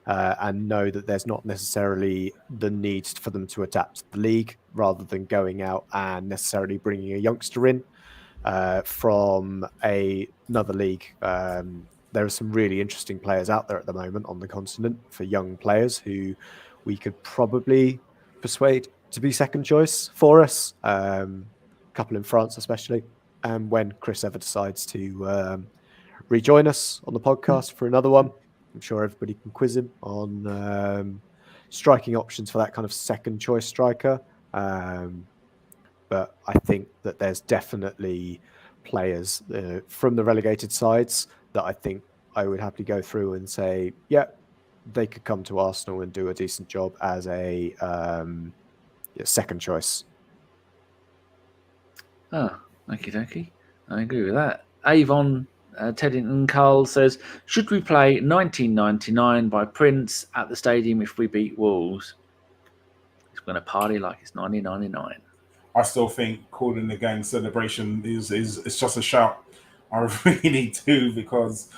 and know that there's not necessarily the need for them to adapt to the league rather than going out and necessarily bringing a youngster in from another league. There are some really interesting players out there at the moment on the continent for young players who we could probably persuade to be second choice for us. A couple in France especially. When Chris ever decides to rejoin us on the podcast for another one, I'm sure everybody can quiz him on striking options for that kind of second choice striker. But I think that there's definitely players from the relegated sides that I think I would happily go through and say, yeah, they could come to Arsenal and do a decent job as a second choice. Okie dokie. I agree with that. Avon Teddington Karl says, should we play 1999 by Prince at the stadium if we beat Wolves? He's going to party like it's 1999. I still think calling the gang celebration is it's just a shout. I really do, because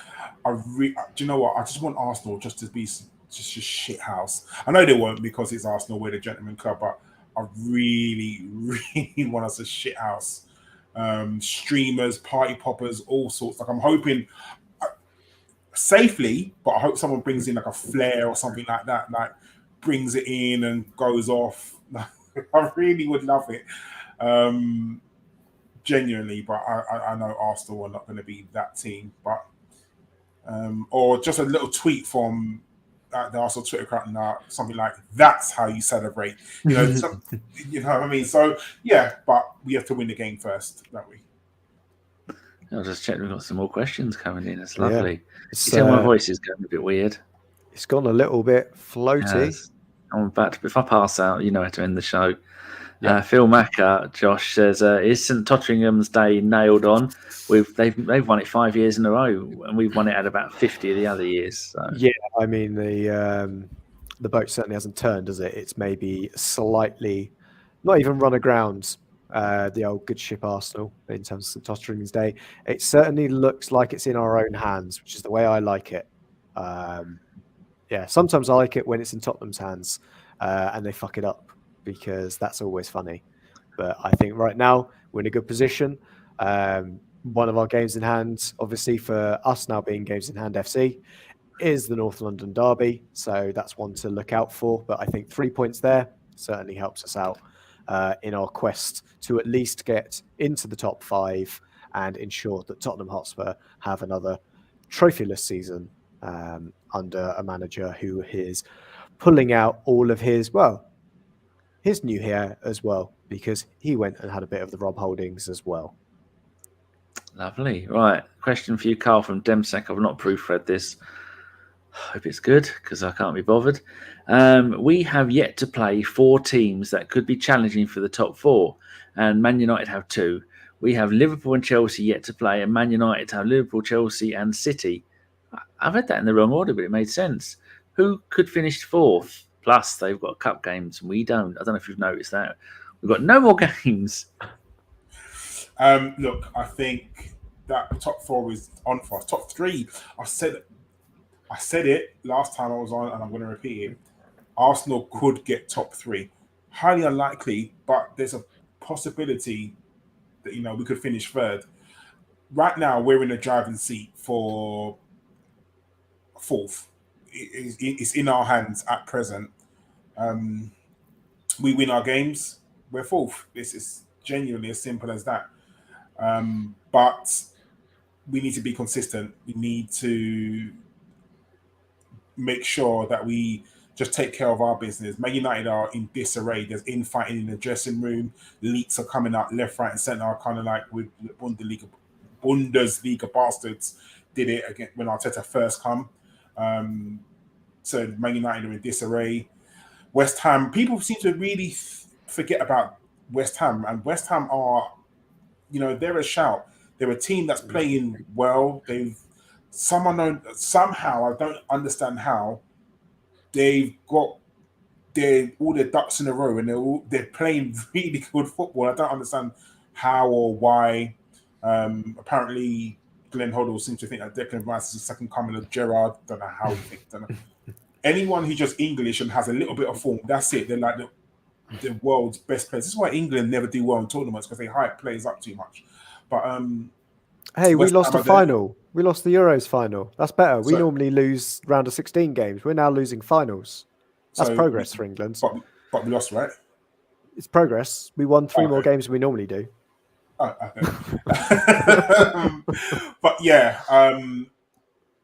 do you know what? I just want Arsenal just to be just a shit house. I know they won't, because it's Arsenal, we're the gentleman club, but I really, really want us a shit house. Streamers, party poppers, all sorts. Like, I'm hoping safely, but I hope someone brings in like a flare or something like that, like brings it in and goes off. I really would love it, genuinely, but I know Arsenal are not going to be that team. But or just a little tweet from the Arsenal Twitter account now, something like, "That's how you celebrate." You know, you know what I mean. So yeah, but we have to win the game first, don't we? I'll just check. We've got some more questions coming in. It's lovely. Yeah. You tell my voice is going a bit weird. It's gone a little bit floaty. Yes. I'm about to, if I pass out, you know how to end the show. Yeah. Phil Macker, Josh says, is St Totteringham's Day nailed on? They've won it 5 years in a row, and we've won it at about 50 of the other years. So. Yeah, I mean the boat certainly hasn't turned, does it? It's maybe slightly, not even run aground the old good ship Arsenal in terms of St Totteringham's Day. It certainly looks like it's in our own hands, which is the way I like it. Yeah, sometimes I like it when it's in Tottenham's hands and they fuck it up, because that's always funny. But I think right now we're in a good position. One of our games in hand, obviously for us now being Games in Hand FC, is the North London Derby. So that's one to look out for. But I think 3 points there certainly helps us out in our quest to at least get into the top 5 and ensure that Tottenham Hotspur have another trophyless season under a manager who is pulling out all of his new hair as well, because he went and had a bit of the Rob Holdings as well. Lovely. Right. Question for you, Karl, from Demsek. I've not proofread this. Hope it's good, because I can't be bothered. We have yet to play 4 teams that could be challenging for the top 4, and Man United have 2. We have Liverpool and Chelsea yet to play, and Man United have Liverpool, Chelsea, and City. I've read that in the wrong order, but it made sense. Who could finish 4th? Plus, they've got cup games, and we don't. I don't know if you've noticed that. We've got no more games. Look, I think that top 4 is on for us. Top 3, I said it last time I was on, and I'm going to repeat it. Arsenal could get top 3. Highly unlikely, but there's a possibility that, we could finish 3rd. Right now, we're in the driving seat for 4th. It's in our hands at present. We win our games, we're 4th. This is genuinely as simple as that. But we need to be consistent. We need to make sure that we just take care of our business. Man United are in disarray. There's infighting in the dressing room. Leaks are coming out left, right, and centre, kind of like with the Bundesliga bastards did it again when Arteta first come. So Man United are in disarray. West Ham, people seem to really forget about West Ham, and West Ham are, they're a shout. They're a team that's playing well. Somehow, I don't understand how, they've got all their ducks in a row, and they're playing really good football. I don't understand how or why. Apparently, Glenn Hoddle seems to think that Declan Rice is the second coming of Gerrard. Don't know how he thinks. Don't know. Anyone who's just English and has a little bit of form, that's it. They're like the world's best players. This is why England never do well in tournaments, because they hype players up too much. But hey, we lost a final. We lost the Euros final. That's better. We normally lose round of 16 games. We're now losing finals. That's progress for England. But we lost, right? It's progress. We won 3 more games than we normally do. Oh, okay. But yeah,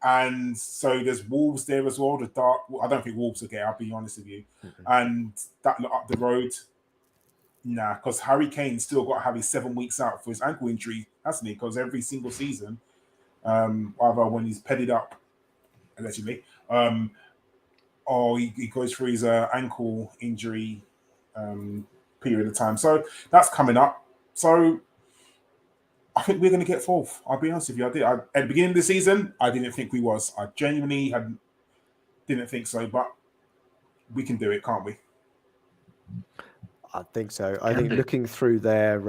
and so there's Wolves there as well. I don't think Wolves will get, I'll be honest with you. Mm-hmm. And that up the road, nah, because Harry Kane's still got to have his 7 weeks out for his ankle injury, hasn't he? Because every single season, either when he's petted up, allegedly, or he goes through his ankle injury period of time. So that's coming up. So I think we're going to get fourth. I'll be honest with you. At the beginning of the season, I didn't think we was. I genuinely didn't think so, but we can do it, can't we? I think so. I think looking through their,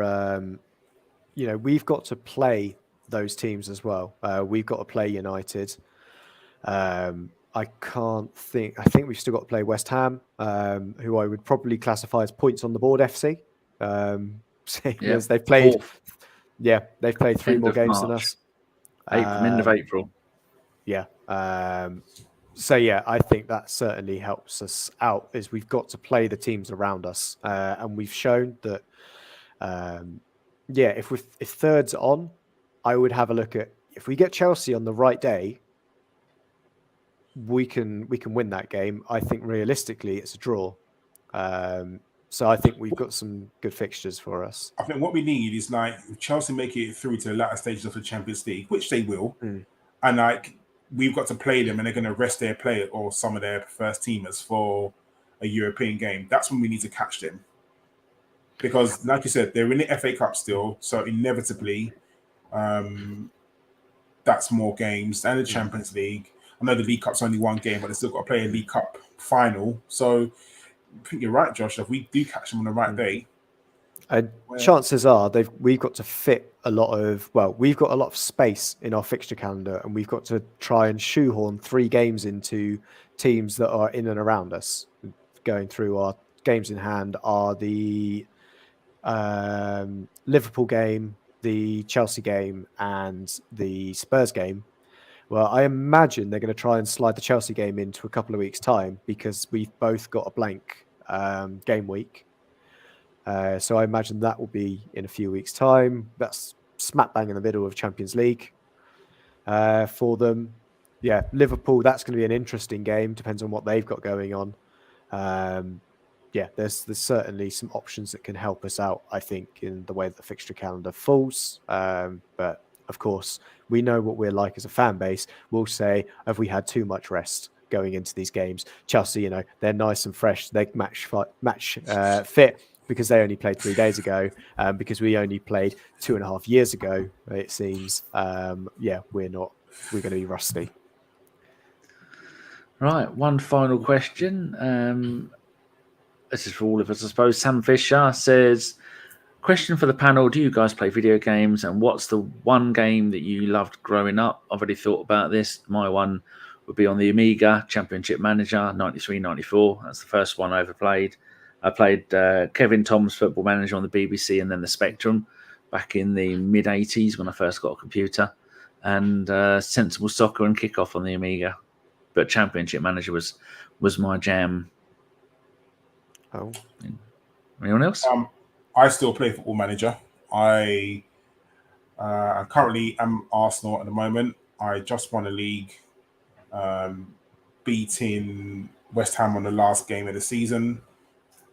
we've got to play those teams as well. We've got to play United. I think we've still got to play West Ham, who I would probably classify as points on the board FC. As they've played, they've played 3 more games than us. End of April. Yeah. I think that certainly helps us out. Is we've got to play the teams around us, and we've shown that. If third's on, I would have a look at if we get Chelsea on the right day. We can win that game. I think realistically it's a draw. So I think we've got some good fixtures for us. I think what we need is if Chelsea make it through to the latter stages of the Champions League, which they will, and we've got to play them, and they're going to rest their player or some of their first teamers for a European game. That's when we need to catch them, because like you said, they're in the FA Cup still, so inevitably, that's more games than the Champions League. I know the League Cup's only 1 game, but they still got to play a League Cup final. So I think you're right, Josh. If we do catch them on the right day, chances are we've got to fit we've got a lot of space in our fixture calendar, and we've got to try and shoehorn 3 games into teams that are in and around us. Going through our games in hand are the Liverpool game, the Chelsea game, and the Spurs game. Well, I imagine they're going to try and slide the Chelsea game into a couple of weeks' time, because we've both got a blank game week. So I imagine that will be in a few weeks' time. That's smack bang in the middle of Champions League for them. Yeah, Liverpool, that's going to be an interesting game. Depends on what they've got going on. There's certainly some options that can help us out, I think, in the way that the fixture calendar falls. But of course, we know what we're like as a fan base. We'll say, have we had too much rest going into these games? Chelsea, they're nice and fresh. They match fit because they only played 3 days ago, because we only played 2.5 years ago, it seems. We're going to be rusty. Right, one final question. This is for all of us, I suppose. Sam Fisher says, question for the panel: do you guys play video games, and what's the one game that you loved growing up? I've already thought about this. My one would be on the Amiga, Championship Manager, 93-94. That's the first one I ever played. I played Kevin Tom's Football Manager on the BBC, and then the Spectrum back in the mid-80s when I first got a computer, and Sensible Soccer and Kickoff on the Amiga. But Championship Manager was my jam. Oh. Anyone else? I still play Football Manager. I currently am Arsenal at the moment. I just won a league, beating West Ham on the last game of the season.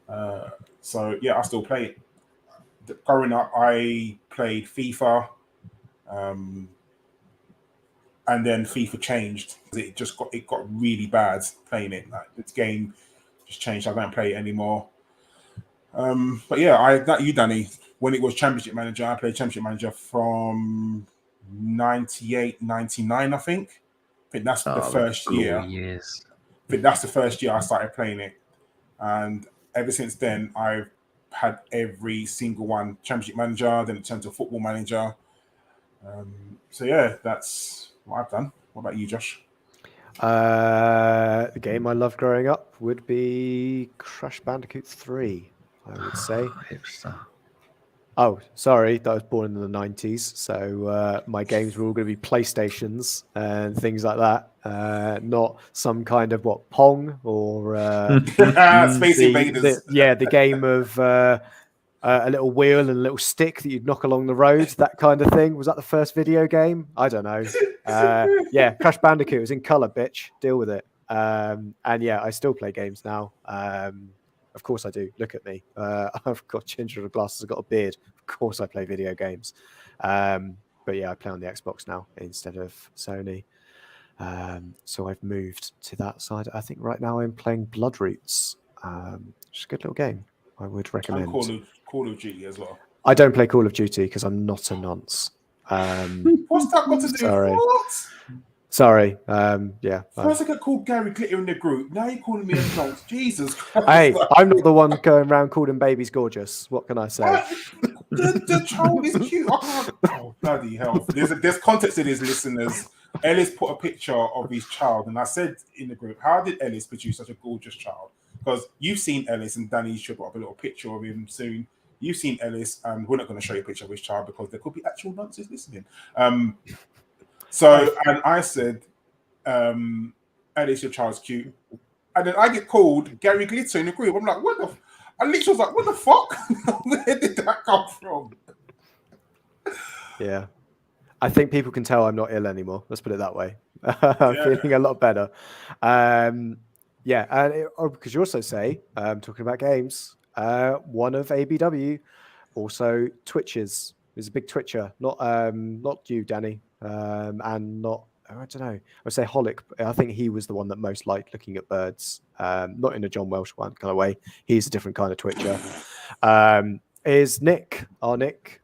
I still play it. Growing up, I played FIFA, and then FIFA changed. It got really bad playing it. Like, this game just changed. I don't play it anymore. Danny, when it was Championship Manager, I played Championship Manager from 98, 99, I think. I think that's the first year. Yes. I think that's the first year I started playing it. And ever since then, I've had every single one. Championship Manager, then it turned to Football Manager. That's what I've done. What about you, Josh? The game I loved growing up would be Crash Bandicoot 3, I would say. Hipster. Oh, sorry, I was born in the 90s, so my games were all going to be PlayStations and things like that, not some kind of Pong or Space Invaders. The game of a little wheel and a little stick that you'd knock along the road, that kind of thing. Was that the first video game? I don't know. Crash Bandicoot was in colour, bitch. Deal with it. I still play games now. Of course I do. Look at me. I've got gingerbread glasses. I've got a beard. Of course I play video games. I play on the Xbox now instead of Sony. So I've moved to that side. I think right now I'm playing Bloodroots. It's a good little game. I would recommend. And Call of Duty as well. I don't play Call of Duty because I'm not a nonce. What's that got to do? Sorry. What? Sorry. Yeah. First I get called Gary Glitter in the group. Now you're calling me a nonce. Jesus Christ. Hey, I'm not the one going around calling babies gorgeous. What can I say? The child is cute. I can't. Oh, bloody hell. There's context to this, listeners. Ellis put a picture of his child, and I said in the group, how did Ellis produce such a gorgeous child? Because you've seen Ellis, and Danny should put up a little picture of him soon. You've seen Ellis, and we're not going to show you a picture of his child because there could be actual nonsense listening. So, and I said, Ellis, your child's cute. And then I get called Gary Glitter in the group. I'm like, what the? I literally was like, what the fuck? Where did that come from? Yeah. I think people can tell I'm not ill anymore. Let's put it that way. I'm feeling a lot better. Yeah. And because you also say, talking about games, one of ABW also twitches. Is a big twitcher. Not you, Danny. And not, I don't know. I would say Holic. I think he was the one that most liked looking at birds. Not in a John Welsh one kind of way. He's a different kind of twitcher. Is Nick? Our Nick.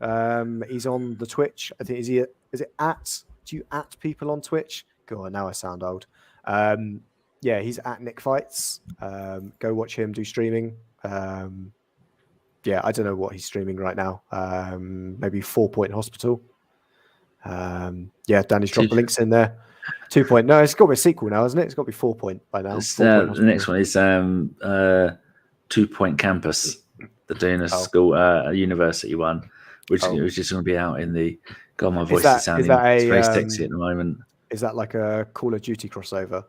He's on the Twitch. I think is it at? Do you at people on Twitch? Go on, now I sound old. Yeah, he's at Nick Fights. Go watch him do streaming. Yeah, I don't know what he's streaming right now. Maybe 4 Point Hospital. Yeah, Danny's dropped the links in there. 2 Point. No, it's got to be a sequel now, isn't it? It's got to be 4 Point by now. The next one is 2 Point Campus. They're doing a school, a university one, which is just going to be out in the. God, my voice is sounding very sexy at the moment. Is that like a Call of Duty crossover?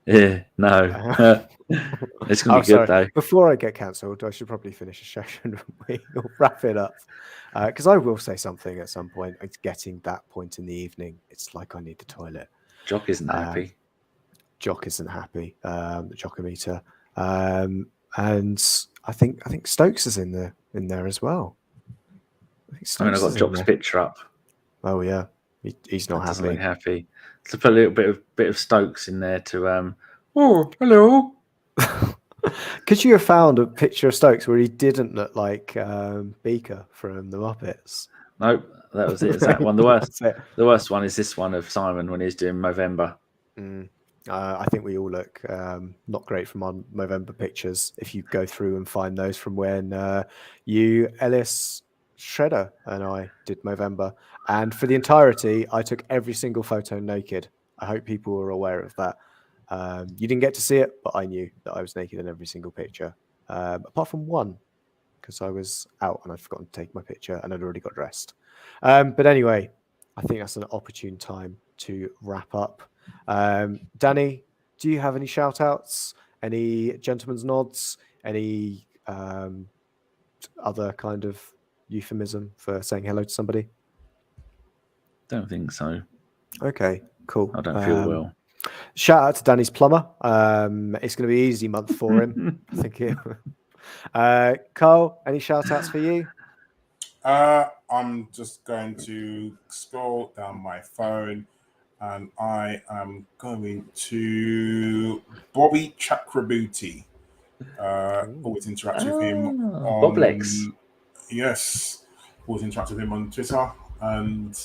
Yeah, no. It's going to be good, though. Before I get cancelled, I should probably finish the session. We'll wrap it up. Because I will say something at some point. It's getting that point in the evening. It's like I need the toilet. Jock isn't happy. Jock isn't happy. The Jockometer. And I think Stokes is in there as well. I mean, I've got Jock's picture up. Oh yeah, he's not happy. To put a little bit of Stokes in there to oh, hello. Could you have found a picture of Stokes where he didn't look like Beaker from the Muppets? Nope, that was it. Is that one the worst? The worst one is this one of Simon when he's doing Movember. I think we all look not great from our Movember pictures. If you go through and find those from when you, Ellis, Shredder, and I did Movember, and for the entirety, I took every single photo naked. I hope people were aware of that. You didn't get to see it, but I knew that I was naked in every single picture, apart from one, because I was out and I'd forgotten to take my picture and I'd already got dressed. But anyway, I think that's an opportune time to wrap up. Danny, do you have any shout outs, any gentleman's nods, any other kind of euphemism for saying hello to somebody? Don't think so. Okay, cool. I don't feel well. Shout out to Danny's plumber. It's going to be an easy month for him. I think. Karl, any shout outs for you? I'm just going to scroll down my phone and I am going to Bobby Chakraborty. Always interact with him on Boblex. Yes, always interact with him on Twitter. And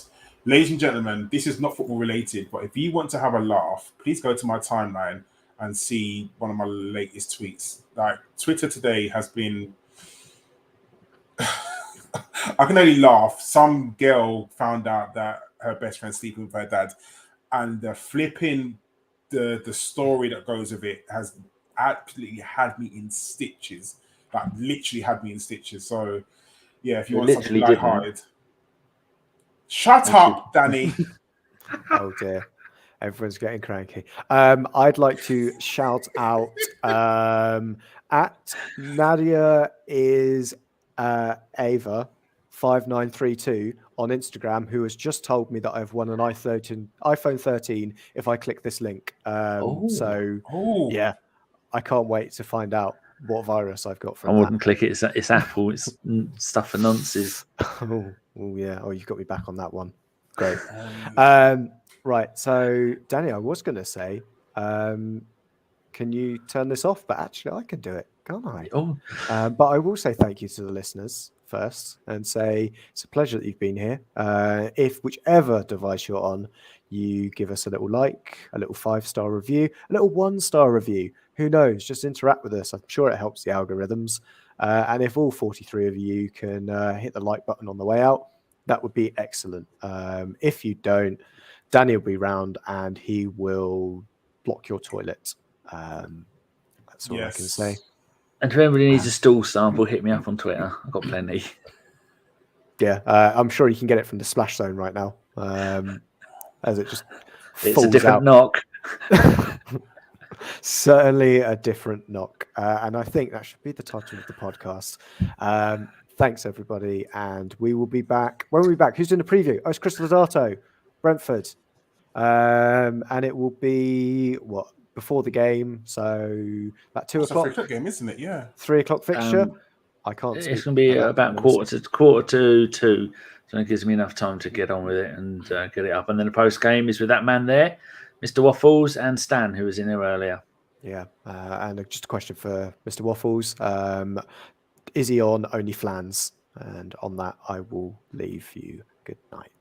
ladies and gentlemen, this is not football related, but if you want to have a laugh, please go to my timeline and see one of my latest tweets. Like Twitter today has been I can only laugh. Some girl found out that her best friend's sleeping with her dad, and the flipping the story that goes with it has absolutely had me in stitches. Like literally had me in stitches. So yeah, if you want something lighthearted. Shut up, Danny. Oh dear. Everyone's getting cranky. I'd like to shout out at Nadia is Ava 5932 on Instagram, who has just told me that I've won an iPhone 13 if I click this link. Yeah, I can't wait to find out what virus I've got from I wouldn't click it. It's Apple. It's stuff for nonsense. Oh yeah. Oh, you've got me back on that one. Great. Right. So, Danny, I was going to say, can you turn this off? But actually, I can do it, can't I? Oh. But I will say thank you to the listeners first and say it's a pleasure that you've been here. If whichever device you're on, you give us a little like, a little 5-star review, a little 1-star review. Who knows? Just interact with us. I'm sure it helps the algorithms. And if all 43 of you can hit the like button on the way out, that would be excellent. If you don't, Danny will be round and he will block your toilet. That's all I can say. And if anybody needs a stool sample, hit me up on Twitter. I've got plenty. Yeah, I'm sure you can get it from the splash zone right now. As it just It's a different knock. Certainly a different knock. And I think that should be the title of the podcast. Thanks, everybody. And we will be back. When are we back? Who's doing the preview? Oh, it's Crystal Dato, Brentford. And it will be, before the game? So about 2 o'clock. 3 o'clock game, isn't it? Yeah. 3 o'clock fixture. I can't. It's going to be about quarter to 2. So it gives me enough time to get on with it and get it up. And then the post game is with that man there, Mr. Waffles, and Stan, who was in there earlier. Yeah, and just a question for Mr. Waffles. Is he on OnlyFans? And on that, I will leave you. Good night.